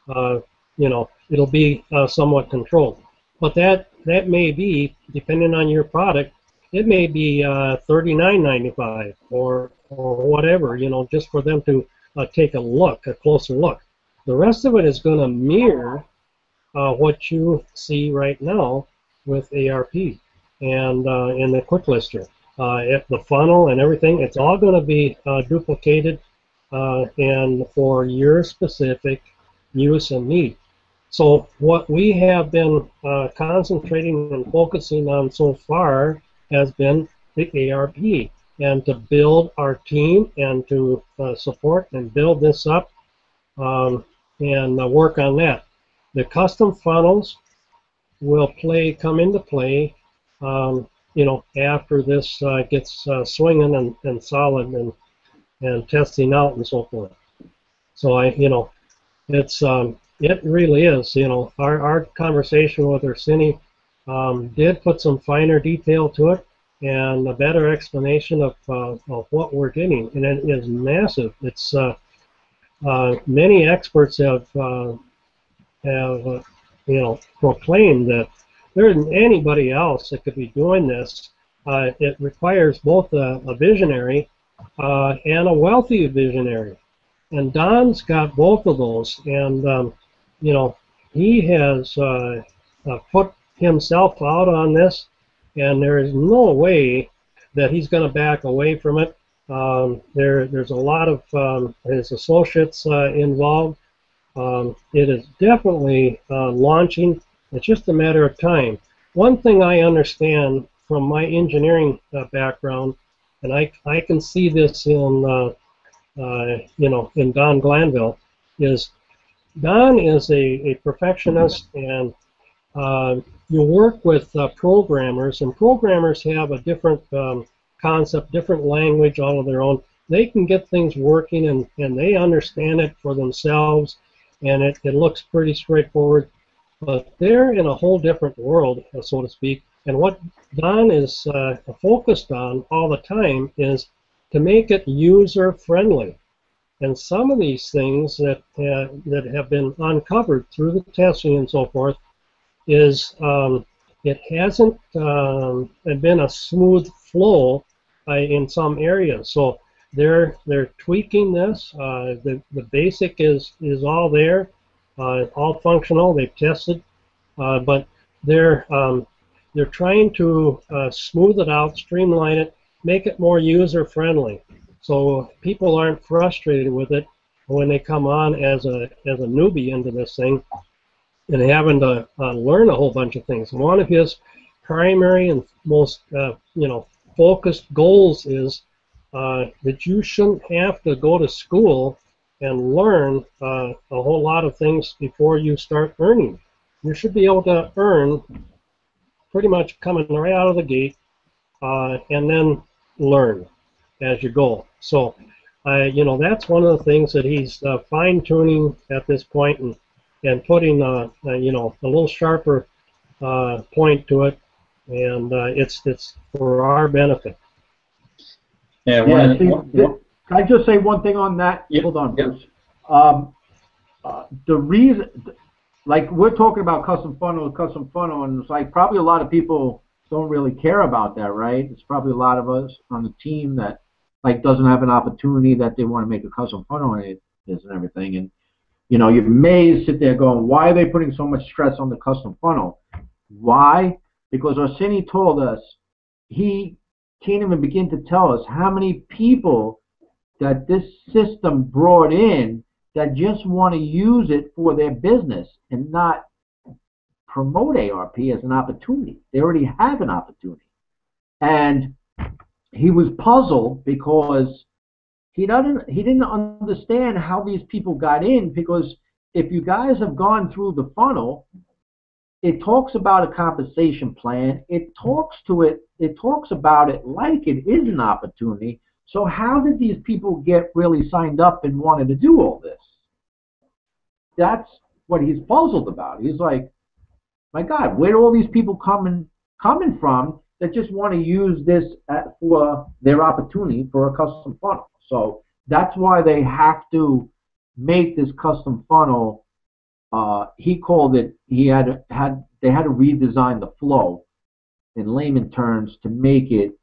It'll be somewhat controlled, but that may be, depending on your product, it may be $39.95 or whatever, just for them to take a closer look. The rest of it is going to mirror what you see right now with ARP and in the Quick Lister. The funnel and everything, it's all going to be duplicated and for your specific use and need. So what we have been concentrating and focusing on so far has been the ARP, and to build our team and to support and build this up and work on that. The custom funnels will come into play, after this gets swinging and solid and testing out and so forth. So it really is, our conversation with Orsini did put some finer detail to it and a better explanation of what we're getting, and it is massive. It's many experts have proclaimed that there isn't anybody else that could be doing this. It requires both a visionary and a wealthy visionary, and Don's got both of those, and he has put himself out on this, and there is no way that he's going to back away from it. There's a lot of his associates involved. It is definitely launching. It's just a matter of time. One thing I understand from my engineering background, and I can see this in in Don Glanville, is Don is a perfectionist, and you work with programmers, and programmers have a different concept, different language, all of their own. They can get things working, and they understand it for themselves, and it looks pretty straightforward. But they're in a whole different world, so to speak, and what Don is focused on all the time is to make it user-friendly. And some of these things that have been uncovered through the testing and so forth is it hasn't been a smooth flow in some areas. So they're tweaking this. The basic is all there, all functional. They've tested, but they're trying to smooth it out, streamline it, make it more user-friendly, so people aren't frustrated with it when they come on as a newbie into this thing and having to learn a whole bunch of things. One of his primary and most focused goals is that you shouldn't have to go to school and learn a whole lot of things before you start earning. You should be able to earn pretty much coming right out of the gate, and then learn as you go. So, that's one of the things that he's fine-tuning at this point, and putting a little sharper point to it, and it's for our benefit. Yeah. Can I just say one thing on that? Yep. Hold on, Yep. Bruce. The reason, like, we're talking about custom funnel, and it's like probably a lot of people don't really care about that, right? It's probably a lot of us on the team that like doesn't have an opportunity that they want to make a custom funnel and everything. And you may sit there going, why are they putting so much stress on the custom funnel? Why? Because Orsini told us he can't even begin to tell us how many people that this system brought in that just want to use it for their business and not promote ARP as an opportunity. They already have an opportunity. And he was puzzled because he didn't understand how these people got in, because if you guys have gone through the funnel, it talks about a compensation plan. It talks about it like it is an opportunity. So how did these people get really signed up and wanted to do all this? That's what he's puzzled about. He's like, my God, where do all these people coming from that just want to use this for their opportunity for a custom funnel? So that's why they have to make this custom funnel. He called it. They had to redesign the flow in layman terms to make it,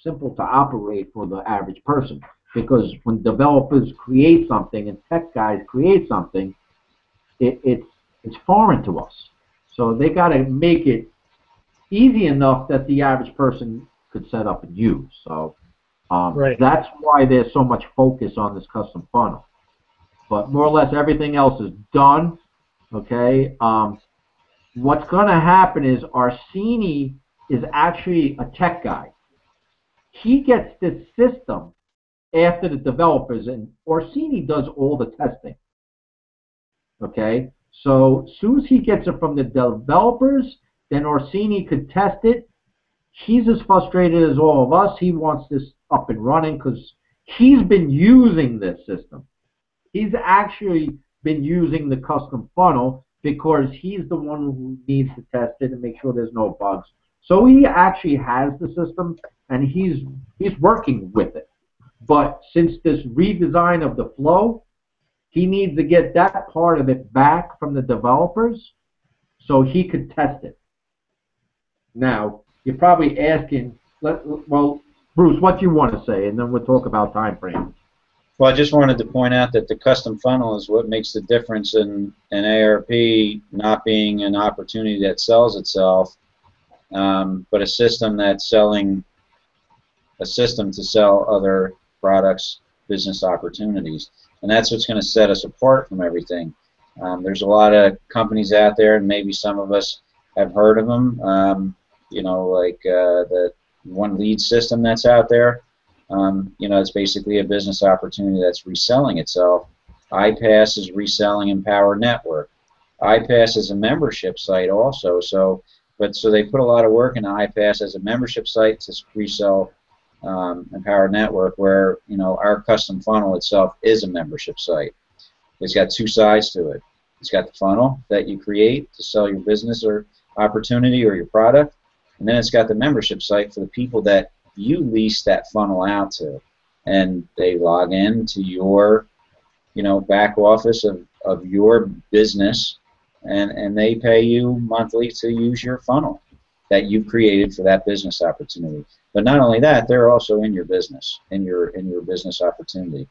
simple to operate for the average person. Because when developers create something and tech guys create something, it's foreign to us. So they got to make it easy enough that the average person could set up and use. So Right. That's why there's so much focus on this custom funnel. But more or less everything else is done. Okay. What's going to happen is Orsini is actually a tech guy. He gets this system after the developers, and Orsini does all the testing. Okay, so as soon as he gets it from the developers, then Orsini could test it. He's as frustrated as all of us. He wants this up and running because he's been using this system. He's actually been using the custom funnel because he's the one who needs to test it and make sure there's no bugs. So he actually has the system and he's working with it. But since this redesign of the flow, he needs to get that part of it back from the developers so he could test it. Now, you're probably asking, well, Bruce, what do you want to say? And then we'll talk about time frame. Well, I just wanted to point out that the custom funnel is what makes the difference in ARP not being an opportunity that sells itself, but a system that's selling a system to sell other products, business opportunities. And that's what's going to set us apart from everything. There's a lot of companies out there, and maybe some of us have heard of them, like the one lead system that's out there. It's basically a business opportunity that's reselling itself. iPass is reselling Empower Network. iPass is a membership site also, so they put a lot of work into iPass as a membership site to resell Empower Network, where our custom funnel itself is a membership site. It's got two sides to it. It's got the funnel that you create to sell your business or opportunity or your product, and then it's got the membership site for the people that you lease that funnel out to, and they log in to your back office of your business, and they pay you monthly to use your funnel that you've created for that business opportunity. But not only that, they're also in your business, in your business opportunity.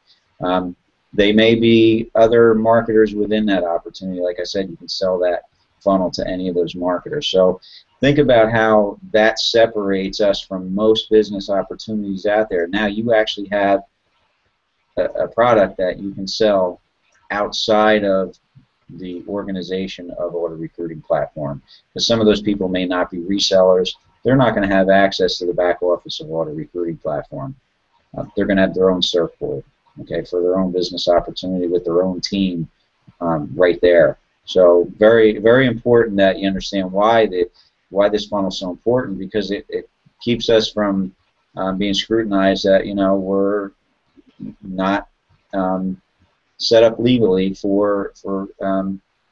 They may be other marketers within that opportunity. Like I said, you can sell that funnel to any of those marketers. So think about how that separates us from most business opportunities out there. Now you actually have a product that you can sell outside of the organization of Auto Recruiting Platform. Because some of those people may not be resellers. They're not going to have access to the back office of Auto Recruiting Platform. They're going to have their own surfboard, okay, for their own business opportunity with their own team right there. So very, very important that you understand why this funnel is so important, because it keeps us from being scrutinized that, you know, we're not set up legally for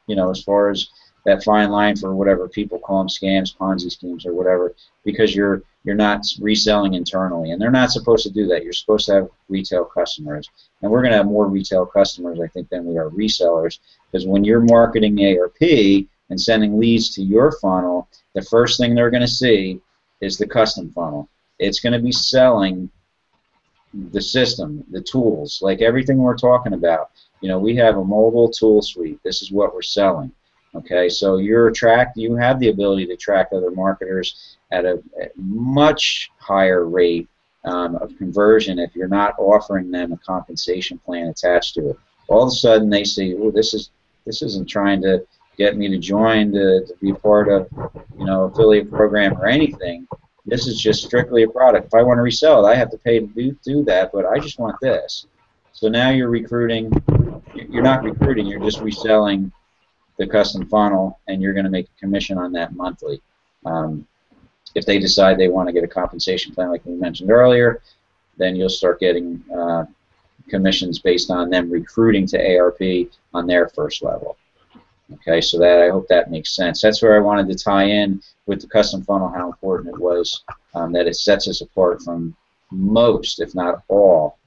you know, as far as that fine line for whatever people call them, scams, Ponzi schemes, or whatever, because you're not reselling internally, and they're not supposed to do that. You're supposed to have retail customers, and we're going to have more retail customers, I think, than we are resellers, because when you're marketing ARP and sending leads to your funnel, the first thing they're going to see is the custom funnel. It's going to be selling the system, the tools, like everything we're talking about. You know, we have a mobile tool suite. This is what we're selling. Okay, so you have the ability to track other marketers at a much higher rate of conversion if you're not offering them a compensation plan attached to it. All of a sudden they say, "Oh, this isn't trying to get me to join to be part of, you know, affiliate program or anything. This is just strictly a product. If I want to resell it, I have to pay to do that, but I just want this." So now you're recruiting. You're not recruiting. You're just reselling the custom funnel, and you're going to make a commission on that monthly. If they decide they want to get a compensation plan, like we mentioned earlier, then you'll start getting commissions based on them recruiting to ARP on their first level. Okay, so I hope that makes sense. That's where I wanted to tie in with the custom funnel, how important it was, that it sets us apart from most, if not all,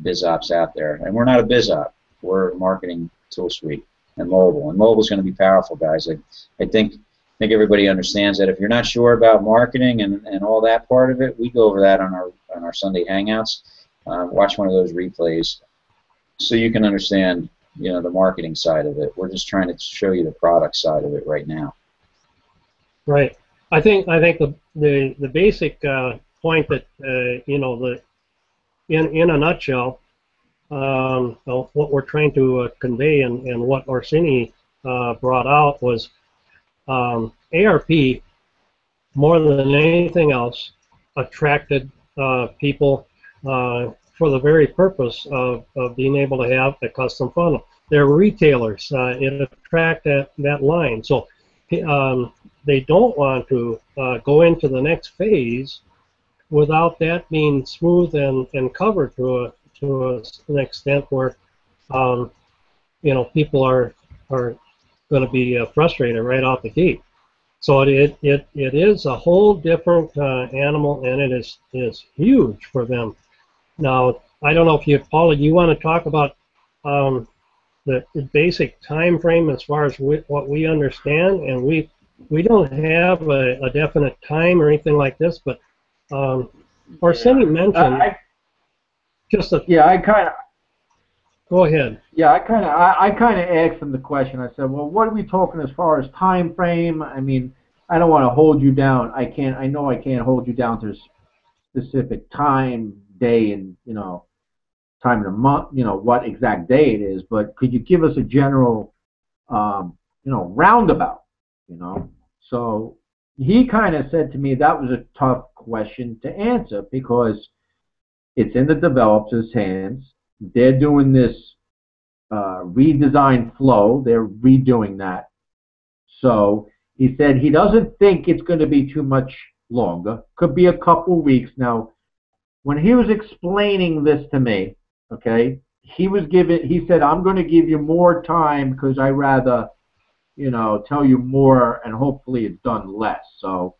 biz ops out there. And we're not a biz op. We're a marketing tool suite and mobile. And mobile is going to be powerful, guys. I think everybody understands that. If you're not sure about marketing and all that part of it, we go over that on our Sunday Hangouts. Watch one of those replays so you can understand, you know, the marketing side of it. We're just trying to show you the product side of it right now. Right. I think the basic point that you know, in a nutshell, what we're trying to convey and what Orsini brought out was ARP, more than anything else, attracted people for the very purpose of being able to have a custom funnel. They're retailers. It attracts that line. So they don't want to go into the next phase without that being smooth and covered to an extent where you know, people are going to be frustrated right off the gate. So it is a whole different animal, and it is huge for them. Now, I don't know if you, Paula, you want to talk about the basic time frame as far as what we understand, and we don't have a definite time or anything like this, but Orsini mentioned Go ahead. Yeah, I kind of asked him the question. I said, well, what are we talking as far as time frame? I mean, I don't want to hold you down. I know I can't hold you down to a specific time, day, and, you know, time of the month, you know, what exact day it is, but could you give us a general, you know, roundabout, you know? So he kind of said to me that was a tough question to answer because it's in the developer's hands. They're doing this redesigned flow. They're redoing that. So he said he doesn't think it's going to be too much longer. Could be a couple weeks. Now, when he was explaining this to me, okay, he said, I'm going to give you more time because I rather, you know, tell you more and hopefully it's done less. So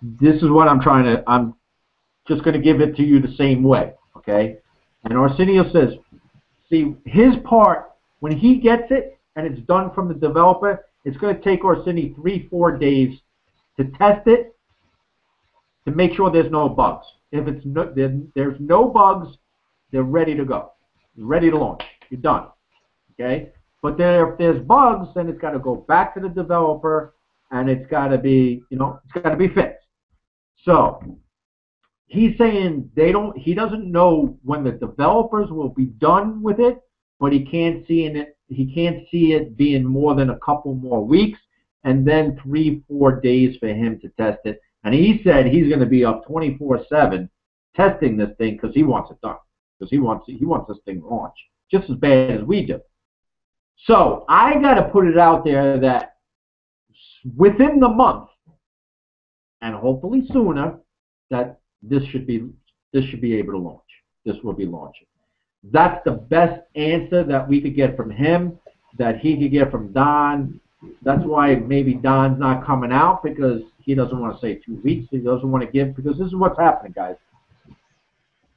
this is what I'm just going to give it to you the same way, okay? And Arsenio says, see, his part, when he gets it and it's done from the developer, it's going to take Orsini 3-4 days to test it to make sure there's no bugs. If there's no bugs, they're ready to go. You're ready to launch. You're done. Okay? But then if there's bugs, then it's got to go back to the developer and it's got to be, you know, it's got to be fixed. So he's saying he doesn't know when the developers will be done with it, but he can't see it being more than a couple more weeks, and then 3-4 days for him to test it. And he said he's going to be up 24/7 testing this thing because he wants it done, because he wants this thing launched just as bad as we do. So I got to put it out there that within the month, and hopefully sooner, that this should be able to launch. This will be launching. That's the best answer that we could get from him, that he could get from Don. That's why maybe Don's not coming out, because he doesn't want to say 2 weeks. He doesn't want to give, because this is what's happening, guys.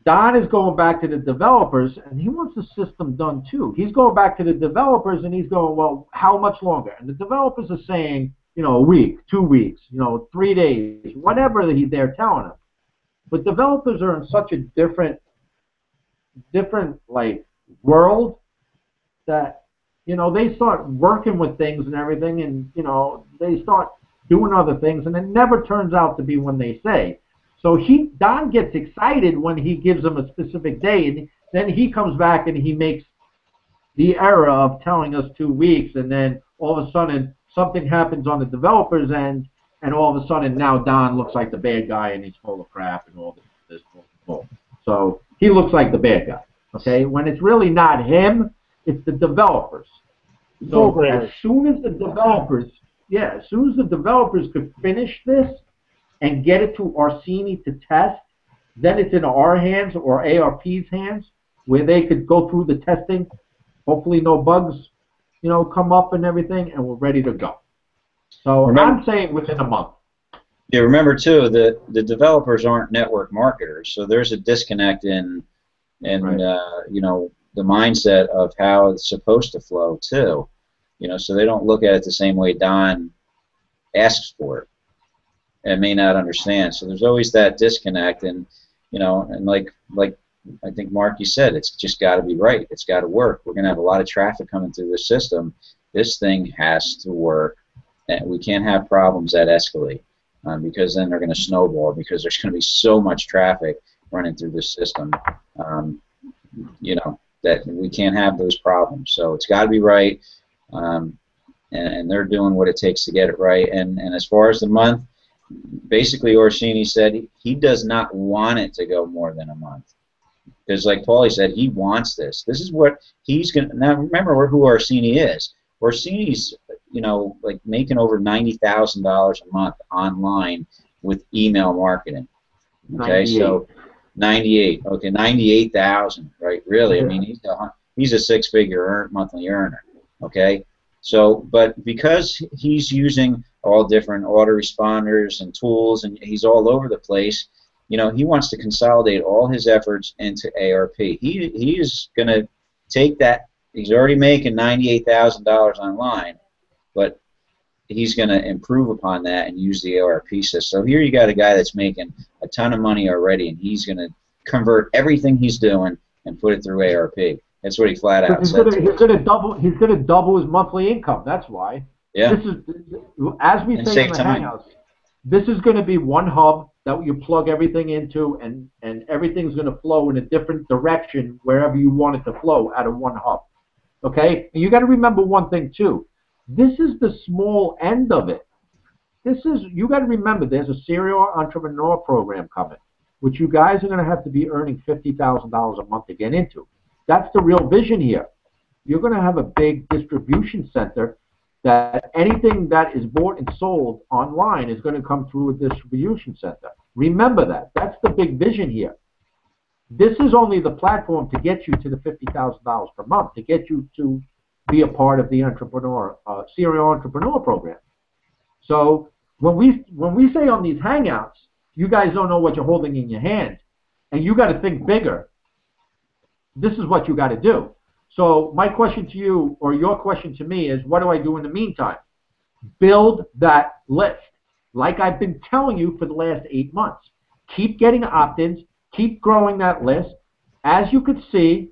Don is going back to the developers, and he wants the system done too. He's going back to the developers, and he's going, well, how much longer? And the developers are saying, you know, a week, 2 weeks, you know, 3 days, whatever they're telling him. But developers are in such a different like world that, you know, they start working with things and everything, and, you know, they start doing other things, and it never turns out to be when they say. So Don gets excited when he gives them a specific day, and then he comes back and he makes the error of telling us 2 weeks, and then all of a sudden something happens on the developers end, and all of a sudden now Don looks like the bad guy, and he's full of crap and all this bull. So he looks like the bad guy, okay? When it's really not him, it's the developers. So as soon as the developers could finish this and get it to Orsini to test, then it's in our hands or ARP's hands, where they could go through the testing. Hopefully no bugs, you know, come up and everything, and we're ready to go. So I'm saying within a month. Yeah, remember too, the developers aren't network marketers, so there's a disconnect in right. You know, the mindset of how it's supposed to flow too. You know, so they don't look at it the same way Don asks for it, and may not understand. So there's always that disconnect, and, you know, and like I think Marky said, it's just got to be right. It's got to work. We're going to have a lot of traffic coming through the system. This thing has to work, and we can't have problems that escalate, because then they're going to snowball, because there's going to be so much traffic running through the system, you know, that we can't have those problems. So it's got to be right, and they're doing what it takes to get it right. And as far as the month, basically Orsini said he does not want it to go more than a month. Because like Paulie said, he wants this. This is what he's going to... Now remember who Orsini is. Orsini's, you know, like making over $90,000 a month online with email marketing. Okay, 98. So 98. Okay, 98,000, right? Really, I mean, he's a six-figure monthly earner. Okay, so but because he's using all different autoresponders and tools, and he's all over the place, you know, he wants to consolidate all his efforts into ARP. He is going to take that. He's already making $98,000 online, but he's going to improve upon that and use the ARP system. So here you got a guy that's making a ton of money already, and he's going to convert everything he's doing and put it through ARP. That's what he flat out said. He's going to double his monthly income. That's why. Yeah. This is, as we say in the Hangouts, this is going to be one hub that you plug everything into, and everything's going to flow in a different direction wherever you want it to flow out of one hub. Okay? And you got to remember one thing too. This is the small end of it. You got to remember, there's a serial entrepreneur program coming, which you guys are going to have to be earning $50,000 a month to get into. That's the real vision here. You're going to have a big distribution center that anything that is bought and sold online is going to come through a distribution center. Remember that. That's the big vision here. This is only the platform to get you to the $50,000 per month, to get you to be a part of the serial entrepreneur program. So when we say on these Hangouts, you guys don't know what you're holding in your hand, and you got to think bigger. This is what you got to do. So my question to you, or your question to me, is what do I do in the meantime? Build that list, like I've been telling you for the last 8 months. Keep getting opt-ins. Keep growing that list. As you could see,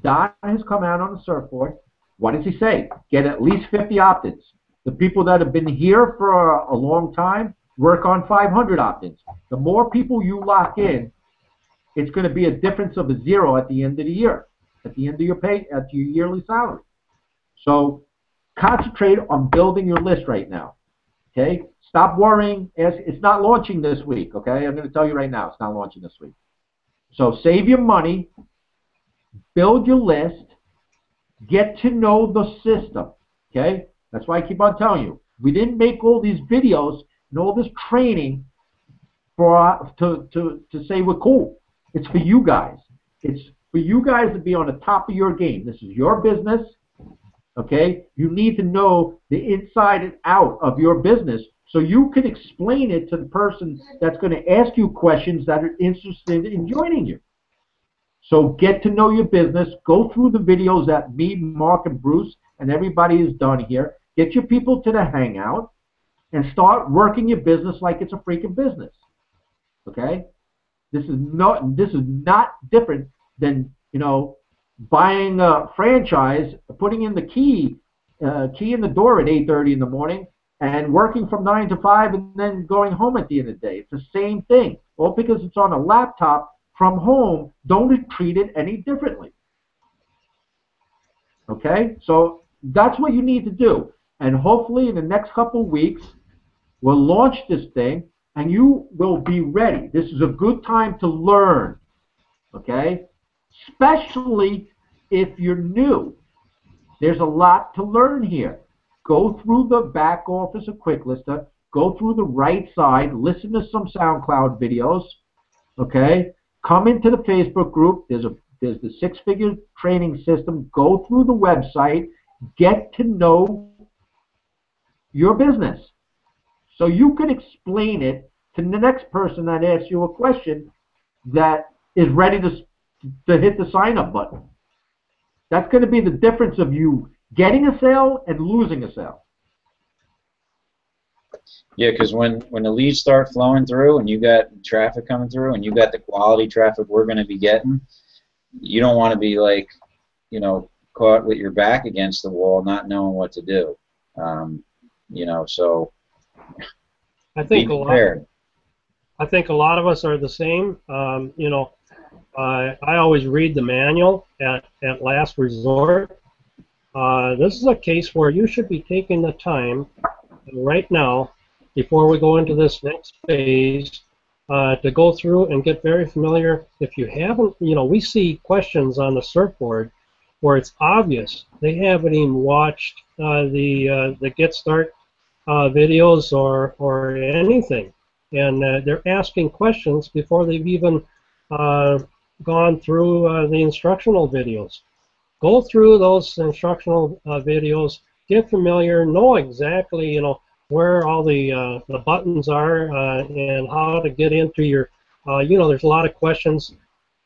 Don has come out on the surfboard. What does he say? Get at least 50 opt-ins. The people that have been here for a long time work on 500 opt-ins. The more people you lock in, it's going to be a difference of a 0 at the end of the year, at the end of your pay, at your yearly salary. So concentrate on building your list right now. Okay? Stop worrying. It's not launching this week. Okay? I'm going to tell you right now, it's not launching this week. So save your money, build your list, get to know the system. Okay? That's why I keep on telling you. We didn't make all these videos and all this training for to say we're cool. It's for you guys. It's for you guys to be on the top of your game. This is your business. Okay? You need to know the inside and out of your business so you can explain it to the person that's going to ask you questions that are interested in joining you. So get to know your business. Go through the videos that me, Mark, and Bruce, and everybody has done here. Get your people to the hangout and start working your business like it's a freaking business. Okay? This is not different than, you know, buying a franchise, putting in the key in the door at 8:30 in the morning, and working from 9 to 5, and then going home at the end of the day. It's the same thing. All because it's on a laptop from home. Don't treat it any differently. Okay? So that's what you need to do. And hopefully in the next couple of weeks, we'll launch this thing, and you will be ready. This is a good time to learn. Okay? Especially if you're new. There's a lot to learn here. Go through the back office of QuickLister. Go through the right side. Listen to some SoundCloud videos. Okay? Come into the Facebook group. There's the six-figure training system. Go through the website. Get to know your business so you can explain it to the next person that asks you a question that is ready to hit the sign-up button. That's going to be the difference of you getting a sale and losing a sale. Yeah, because when the leads start flowing through and you got traffic coming through and you got the quality traffic we're going to be getting, you don't want to be like, you know, caught with your back against the wall, not knowing what to do. You know, so I think be prepared. I think a lot of us are the same. You know, I always read the manual at last resort. This is a case where you should be taking the time right now, before we go into this next phase, to go through and get very familiar. If you haven't, you know, we see questions on the surfboard where it's obvious they haven't even watched the Get Start videos or anything, and they're asking questions before they've even gone through the instructional videos. Go through those instructional videos, get familiar, know exactly, you know, where all the buttons are and how to get into your, you know, there's a lot of questions.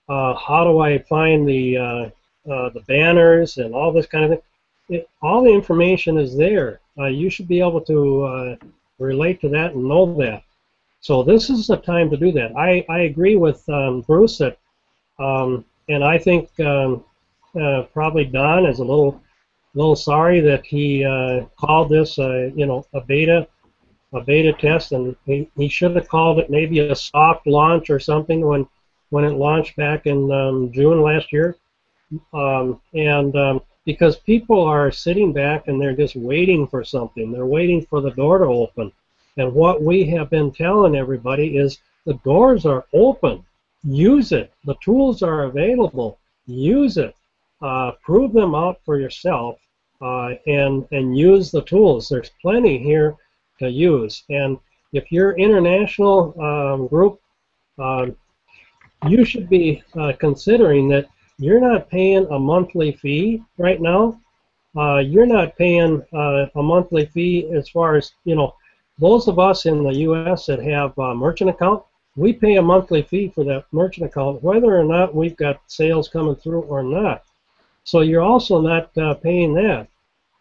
How do I find the banners and all this kind of thing? All the information is there. You should be able to relate to that and know that. So this is the time to do that. I agree with Bruce that, and I think probably Don is a little sorry that he called this, you know, a beta test, and he should have called it maybe a soft launch or something when it launched back in June last year. Because people are sitting back and they're just waiting for something. They're waiting for the door to open. And what we have been telling everybody is the doors are open. Use it. The tools are available. Use it. Prove them out for yourself and use the tools. There's plenty here to use. And if you're international group, you should be considering that you're not paying a monthly fee right now. You're not paying a monthly fee as far as, you know, those of us in the U.S. that have a merchant account, we pay a monthly fee for that merchant account, whether or not we've got sales coming through or not. So you're also not paying that.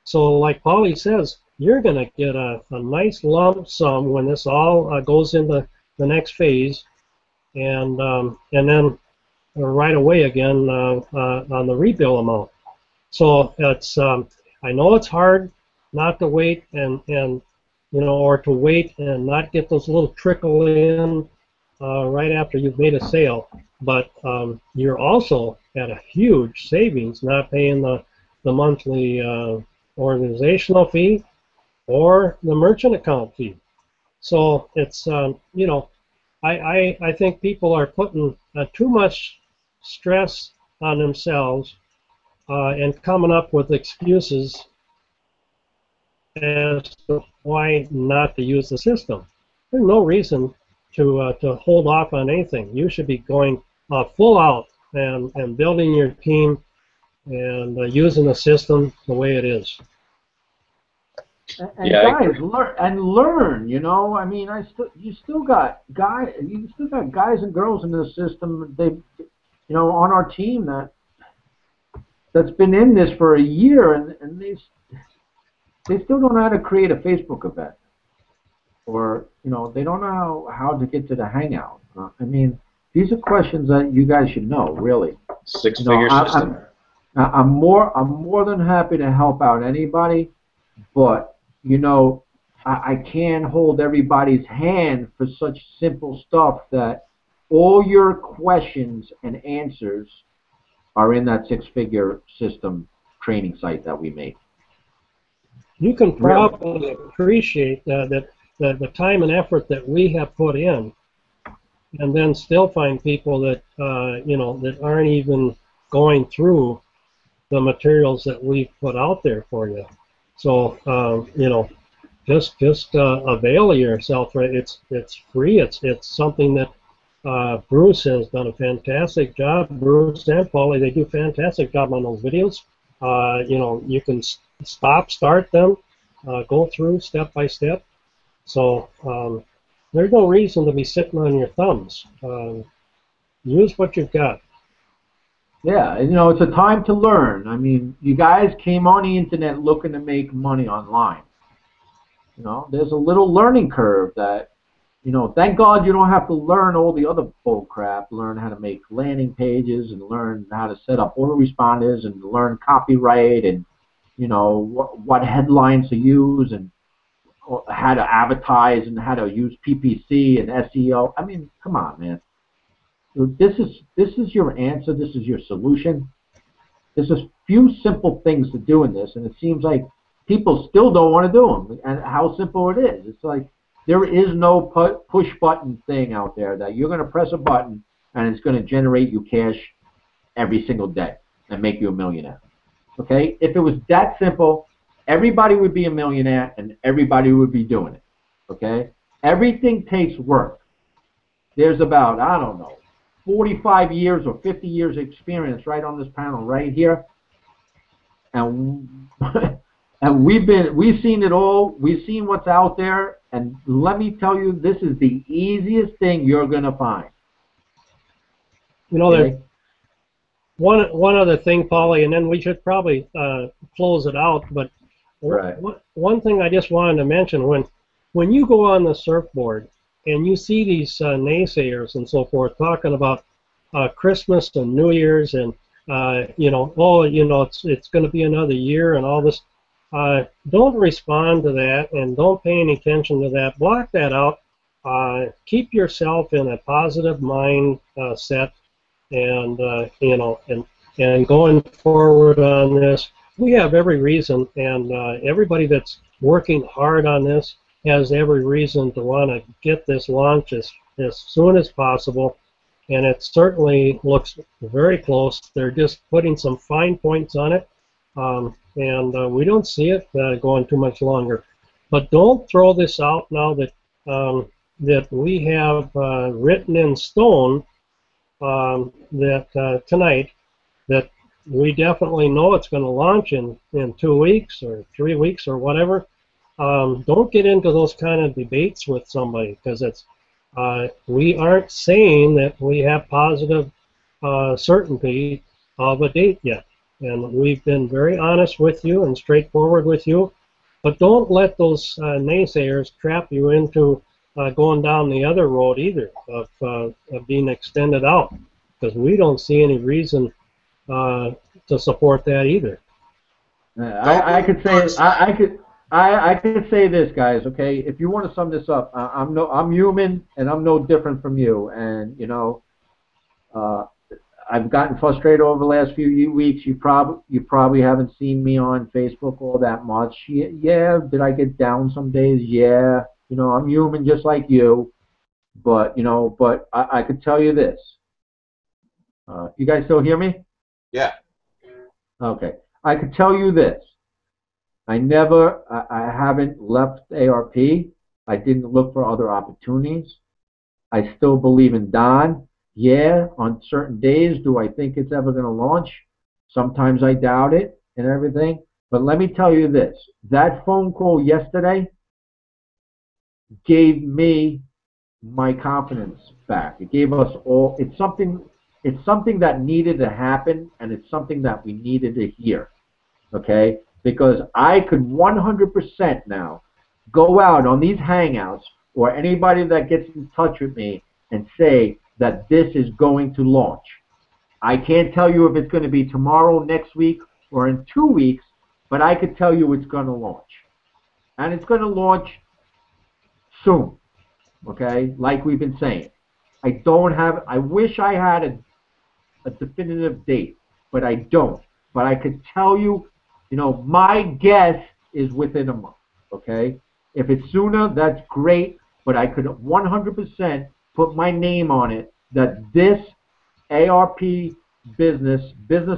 So like Paulie says, you're going to get a nice lump sum when this all goes into the next phase, and then right away again on the rebill amount. So it's I know it's hard. not to wait and or to wait and not get those little trickle in right after you've made a sale. But you're also at a huge savings not paying the monthly organizational fee or the merchant account fee. So it's I think people are putting too much stress on themselves and coming up with excuses as to why not to use the system. There's no reason to hold off on anything. You should be going full out and building your team and using the system the way it is. And yeah, guys, learn. You know, I mean, you still got guys and girls in the system. They, on our team that's been in this for a year, and they still don't know how to create a Facebook event, or they don't know how to get to the Hangout. I mean, these are questions that you guys should know, really. Six-figure system. I'm more than happy to help out anybody, but I can't hold everybody's hand for such simple stuff that all your questions and answers are in that six-figure system training site that we made. You can probably appreciate that the time and effort that we have put in, and then still find people that that aren't even going through the materials that we've put out there for you. So just avail yourself. Right? It's free. It's something that Bruce has done a fantastic job. Bruce and Paulie, they do a fantastic job on those videos. You can start them, go through step by step. So there's no reason to be sitting on your thumbs. Use what you've got. Yeah, it's a time to learn. I mean, you guys came on the internet looking to make money online. There's a little learning curve that, thank God you don't have to learn all the other bull crap. Learn how to make landing pages and learn how to set up autoresponders and learn copyright and, what headlines to use and how to advertise and how to use PPC and SEO. I mean, come on, man. This is your answer. This is your solution. There's a few simple things to do in this, and it seems like people still don't want to do them. And how simple it is. It's like there is no push button thing out there that you're going to press a button and it's going to generate you cash every single day and make you a millionaire. Okay? If it was that simple, everybody would be a millionaire and everybody would be doing it. Okay? Everything takes work. There's about, I don't know, 45 years or 50 years experience right on this panel right here, and we've seen it all. We've seen what's out there, and let me tell you, this is the easiest thing you're gonna find. Okay? One other thing, Paulie, and then we should probably close it out. But one thing I just wanted to mention, when you go on the surfboard and you see these naysayers and so forth talking about Christmas and New Year's and it's going to be another year and all this, don't respond to that and don't pay any attention to that. Block that out. Keep yourself in a positive mind set, and and going forward on this, we have every reason, and everybody that's working hard on this has every reason to want to get this launched as soon as possible, and it certainly looks very close. They're just putting some fine points on it, and we don't see it going too much longer. But don't throw this out now that that we have written in stone that tonight that we definitely know it's going to launch in 2 weeks or 3 weeks or whatever. Don't get into those kind of debates with somebody, because it's we aren't saying that we have positive certainty of a date yet, and we've been very honest with you and straightforward with you. But don't let those naysayers trap you into going down the other road either of being extended out, because we don't see any reason to support that either. I could say I can say this, guys. Okay, if you want to sum this up, I'm human, and I'm no different from you. And you know, uh, I've gotten frustrated over the last few weeks. You probably haven't seen me on Facebook all that much. Yeah, did I get down some days? Yeah, you know, I'm human just like you. But you know, I could tell you this. You guys still hear me? Yeah. Okay. I could tell you this. I haven't left ARP. I didn't look for other opportunities. I still believe in Don. Yeah, on certain days, do I think it's ever going to launch? Sometimes I doubt it and everything. But let me tell you this. That phone call yesterday gave me my confidence back. It gave us all, it's something that needed to happen, and it's something that we needed to hear. Okay? Because I could 100% now go out on these hangouts or anybody that gets in touch with me and say that this is going to launch. I can't tell you if it's going to be tomorrow, next week, or in 2 weeks, but I could tell you it's going to launch. And it's going to launch soon, okay, like we've been saying. I wish I had a definitive date, but I don't. But I could tell you, you know, my guess is within a month, okay? If it's sooner, that's great, but I could 100% put my name on it that this ARP business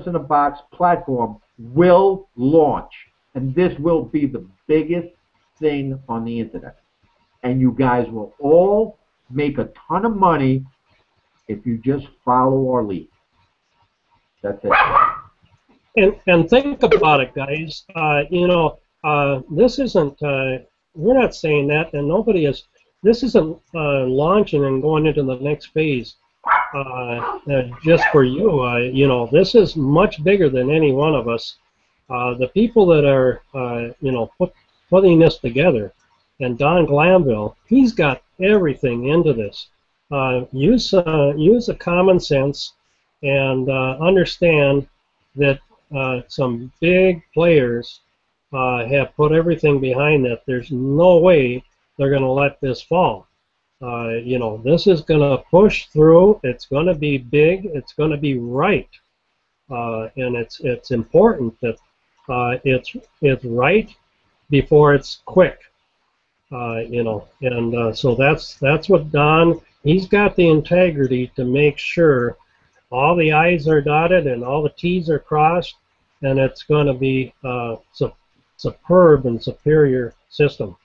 in a box platform will launch, and this will be the biggest thing on the internet. And you guys will all make a ton of money if you just follow our lead. That's it. And think about it, guys. You know, this isn't. We're not saying that, and nobody is. This isn't launching and going into the next phase just for you. You know, this is much bigger than any one of us. The people that are, you know, putting this together, and Don Glanville, he's got everything into this. Use the common sense and understand that some big players have put everything behind that. There's no way they're going to let this fall. You know, this is going to push through. It's going to be big. It's going to be right, and it's important that it's right before it's quick. You know, and so that's what Don. He's got the integrity to make sure all the I's are dotted and all the T's are crossed, and it's going to be a superb and superior system.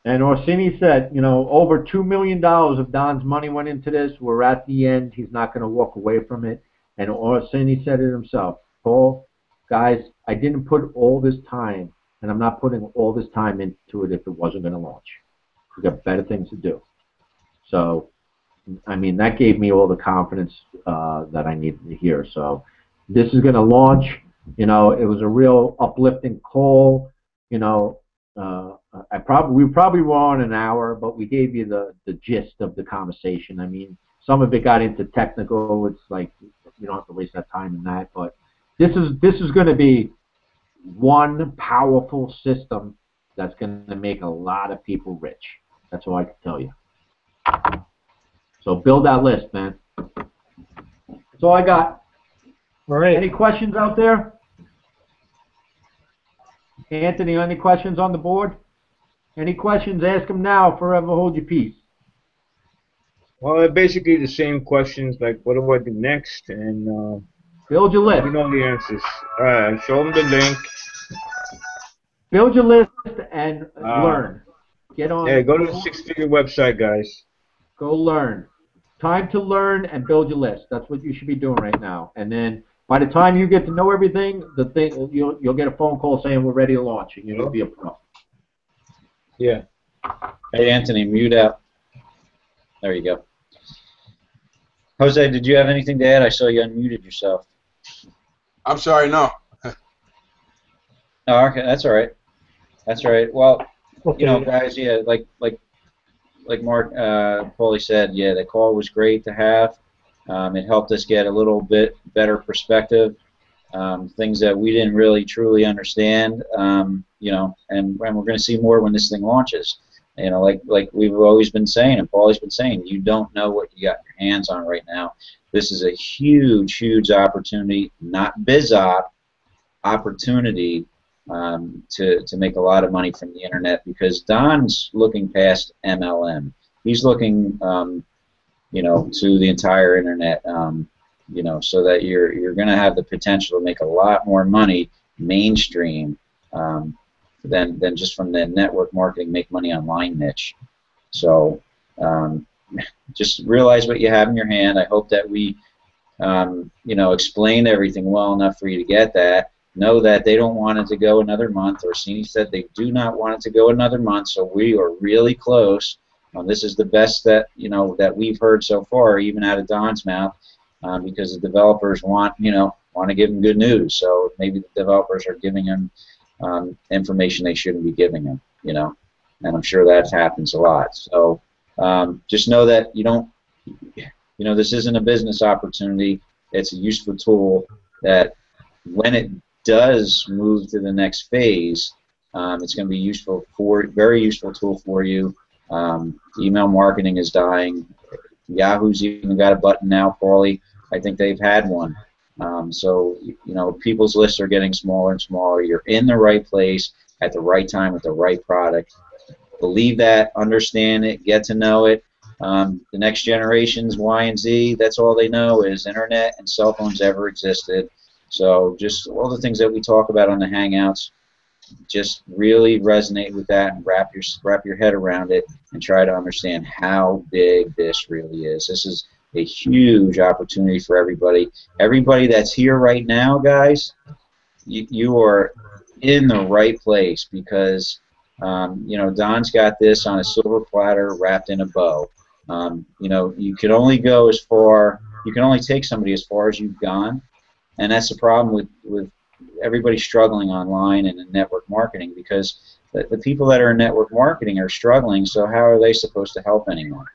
And Orsini said, you know, over $2 million of Don's money went into this. We're at the end. He's not going to walk away from it. And Orsini said it himself. Paul, guys, I didn't put all this time, and I'm not putting all this time into it if it wasn't going to launch. We've got better things to do. So, I mean, that gave me all the confidence that I needed to hear. So, this is going to launch. You know, it was a real uplifting call. You know, we probably were on an hour, but we gave you the gist of the conversation. I mean, some of it got into technical. It's like you don't have to waste that time in that. But this is going to be one powerful system that's going to make a lot of people rich. That's all I can tell you. So build that list, man. That's all I got. All right. Any questions out there? Anthony, any questions on the board? Any questions? Ask them now. Forever hold your peace. Well, they're basically the same questions, like what do I do next, and build your list. You know the answers. All right, show them the link. Build your list and learn. Get on. Yeah, go to the six-figure website, guys. Go learn. Time to learn and build your list. That's what you should be doing right now. And then by the time you get to know everything, you'll get a phone call saying we're ready to launch, and you'll be a pro. Yeah. Hey, Anthony, mute out. There you go. Jose, did you have anything to add? I saw you unmuted yourself. I'm sorry, no. Oh, okay, that's all right. That's all right. Well, okay. You know, guys, yeah, like Mark Paulie said, yeah, the call was great to have. It helped us get a little bit better perspective things that we didn't really truly understand, you know, and we're going to see more when this thing launches. You know, like we've always been saying, and Paulie's been saying, you don't know what you got in your hands on right now. This is a huge, huge opportunity, not biz op, opportunity to make a lot of money from the internet, because Don's looking past MLM. He's looking, you know, to the entire internet, you know, so that you're going to have the potential to make a lot more money mainstream than just from the network marketing, make money online niche. So just realize what you have in your hand. I hope that we, you know, explained everything well enough for you to get that. Know that they don't want it to go another month. Orsini said they do not want it to go another month, so we are really close. This is the best that, you know, that we've heard so far, even out of Don's mouth, because the developers want, you know, want to give them good news. So maybe the developers are giving them information they shouldn't be giving them, you know, and I'm sure that happens a lot. So just know that you don't, you know, this isn't a business opportunity. It's a useful tool that when it does move to the next phase, it's going to be useful for, very useful tool for you. Email marketing is dying. Yahoo's even got a button now, Paulie. I think they've had one. So, you know, people's lists are getting smaller and smaller. You're in the right place at the right time with the right product. Believe that, understand it, get to know it. The next generations, Y and Z, that's all they know is internet and cell phones ever existed. So just all the things that we talk about on the Hangouts, just really resonate with that and wrap your head around it and try to understand how big this really is. This is a huge opportunity for everybody. Everybody that's here right now, guys, you are in the right place, because you know, Don's got this on a silver platter wrapped in a bow. You know, you can only go as far, you can only take somebody as far as you've gone, and that's the problem with everybody struggling online and in network marketing, because the people that are in network marketing are struggling, so how are they supposed to help anyone?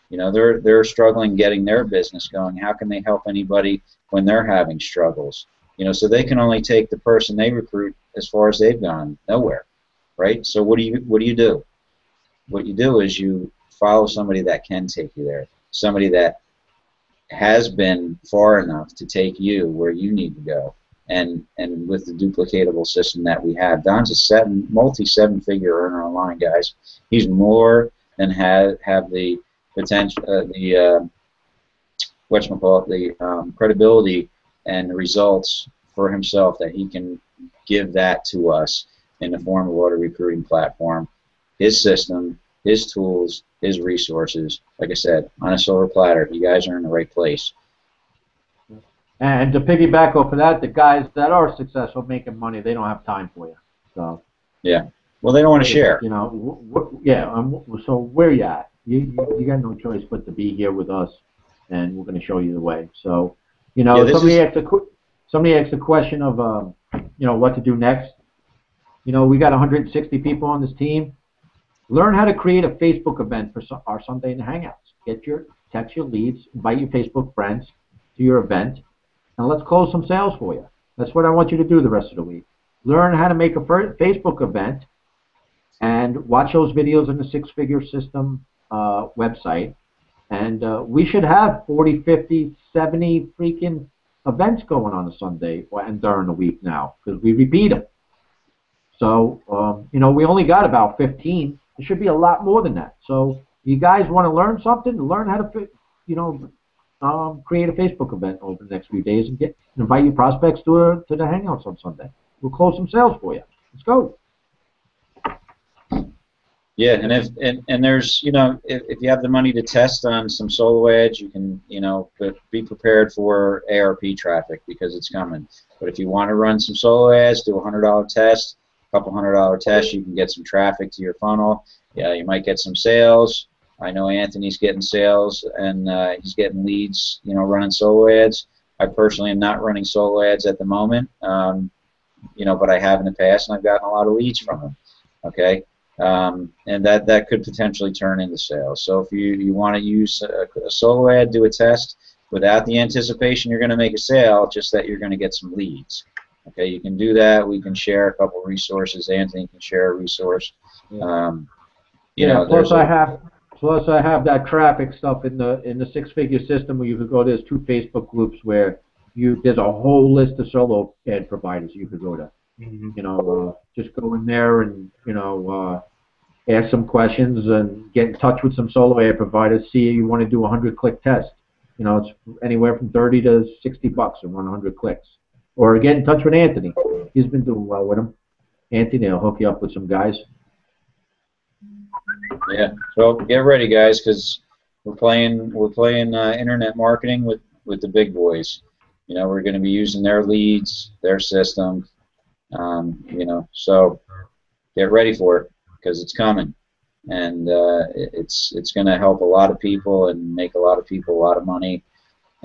You know, they're struggling getting their business going. How can they help anybody when they're having struggles? You know, so they can only take the person they recruit as far as they've gone, nowhere, right? So what do you do? What you do is you follow somebody that can take you there, somebody that has been far enough to take you where you need to go. And with the duplicatable system that we have, Don's a multi-seven-figure earner online, guys. He's more than have the potential, the credibility and the results for himself that he can give that to us in the form of auto recruiting platform, his system, his tools, his resources. Like I said, on a silver platter. You guys are in the right place. And to piggyback off of that, the guys that are successful making money, they don't have time for you. So yeah, well, they don't want to share. You know, so where you at? You got no choice but to be here with us, and we're going to show you the way. So, you know, somebody asked a question of, you know, what to do next. You know, we got 160 people on this team. Learn how to create a Facebook event for our Sunday Hangouts. Text your leads, invite your Facebook friends to your event, and let's close some sales for you. That's what I want you to do the rest of the week. Learn how to make a Facebook event and watch those videos in the Six Figure System website. And we should have 40, 50, 70 freaking events going on a Sunday and during the week now, because we repeat them. So, you know, we only got about 15. There should be a lot more than that. So you guys want to learn something? Learn how to, you know, create a Facebook event over the next few days and invite your prospects to the Hangouts on Sunday. We'll close some sales for you. Let's go. Yeah, and there's, you know, if you have the money to test on some solo ads, you can, you know, but be prepared for ARP traffic, because it's coming. But if you want to run some solo ads, do a $100 test, a couple $100 tests, you can get some traffic to your funnel. Yeah, you might get some sales. I know Anthony's getting sales, and he's getting leads, you know, running solo ads. I personally am not running solo ads at the moment, you know, but I have in the past, and I've gotten a lot of leads from them. Okay, and that could potentially turn into sales. So if you want to use a solo ad, do a test. without the anticipation you're going to make a sale, just that you're going to get some leads. Okay, you can do that. We can share a couple resources. Anthony can share a resource. You know, plus I have that traffic stuff in the six-figure system where you could go. There's 2 Facebook groups where there's a whole list of solo ad providers you could go to. You know, just go in there and ask some questions and get in touch with some solo ad providers. See if you want to do a 100-click test. You know, it's anywhere from $30 to $60 to run 100 clicks. Or get in touch with Anthony. He's been doing well with them. Anthony will hook you up with some guys. Yeah. So get ready, guys, because we're playing internet marketing with the big boys. You know, we're going to be using their leads, their system. You know, so get ready for it because it's coming, and it's going to help a lot of people and make a lot of people a lot of money.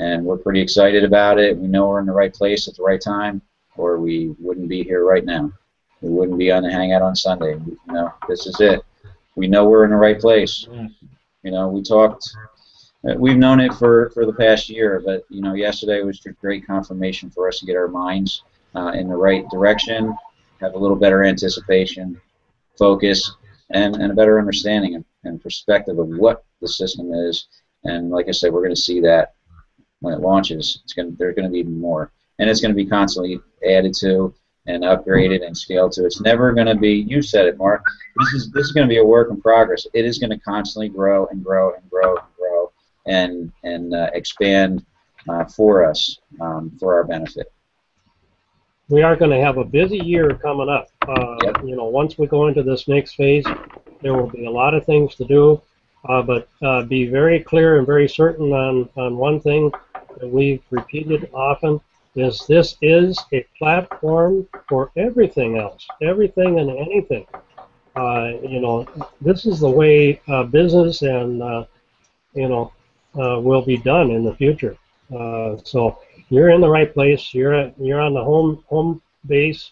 And we're pretty excited about it. We know we're in the right place at the right time, or we wouldn't be here right now. We wouldn't be on the Hangout on Sunday. You know, this is it. We know we're in the right place. You know, we talked. We've known it for the past year, but you know, yesterday was a great confirmation for us to get our minds in the right direction, have a little better anticipation, focus, and a better understanding and perspective of what the system is. And like I said, we're going to see that when it launches. There's going to be even more, and it's going to be constantly added to and upgraded and scaled to. It's never going to be. You said it, Mark. This is going to be a work in progress. It is going to constantly grow and grow and grow and grow and expand for us for our benefit. We are going to have a busy year coming up. You know, once we go into this next phase, there will be a lot of things to do, but be very clear and very certain on one thing that we've repeated often, is this is a platform for everything else, everything and anything. You know, this is the way business and, you know, will be done in the future. So you're in the right place. You're on the home base,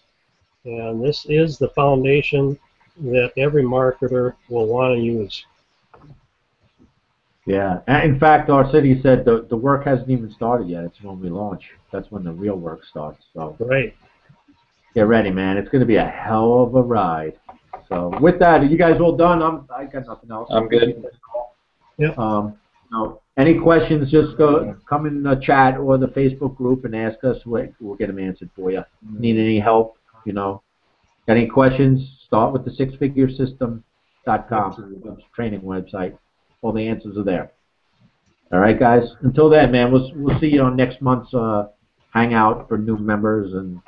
and this is the foundation that every marketer will want to use. Yeah. In fact, our city said the work hasn't even started yet. It's when we launch. That's when the real work starts. So Right. get ready, man. It's going to be a hell of a ride. So with that, are you guys all done? I got nothing else. I'm good. Yeah. Any questions, just come in the chat or the Facebook group and ask us. We'll get them answered for you. Need any help, you know. Got any questions, start with the sixfiguresystem.com, training website. All the answers are there. All right, guys. Until then, man, we'll see you on next month's hangout for new members, and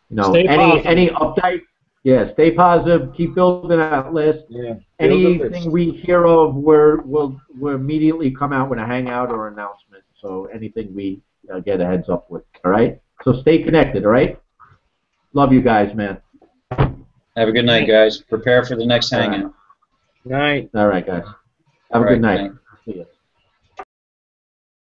you know, any update. Yeah, stay positive. Keep building that list. Yeah. Anything we hear of, we'll immediately come out with a hangout or announcement. So anything we get a heads up with. All right. So stay connected. All right. Love you guys, man. Have a good night, guys. Prepare for the next hangout. Night. All right, guys. Have a good night.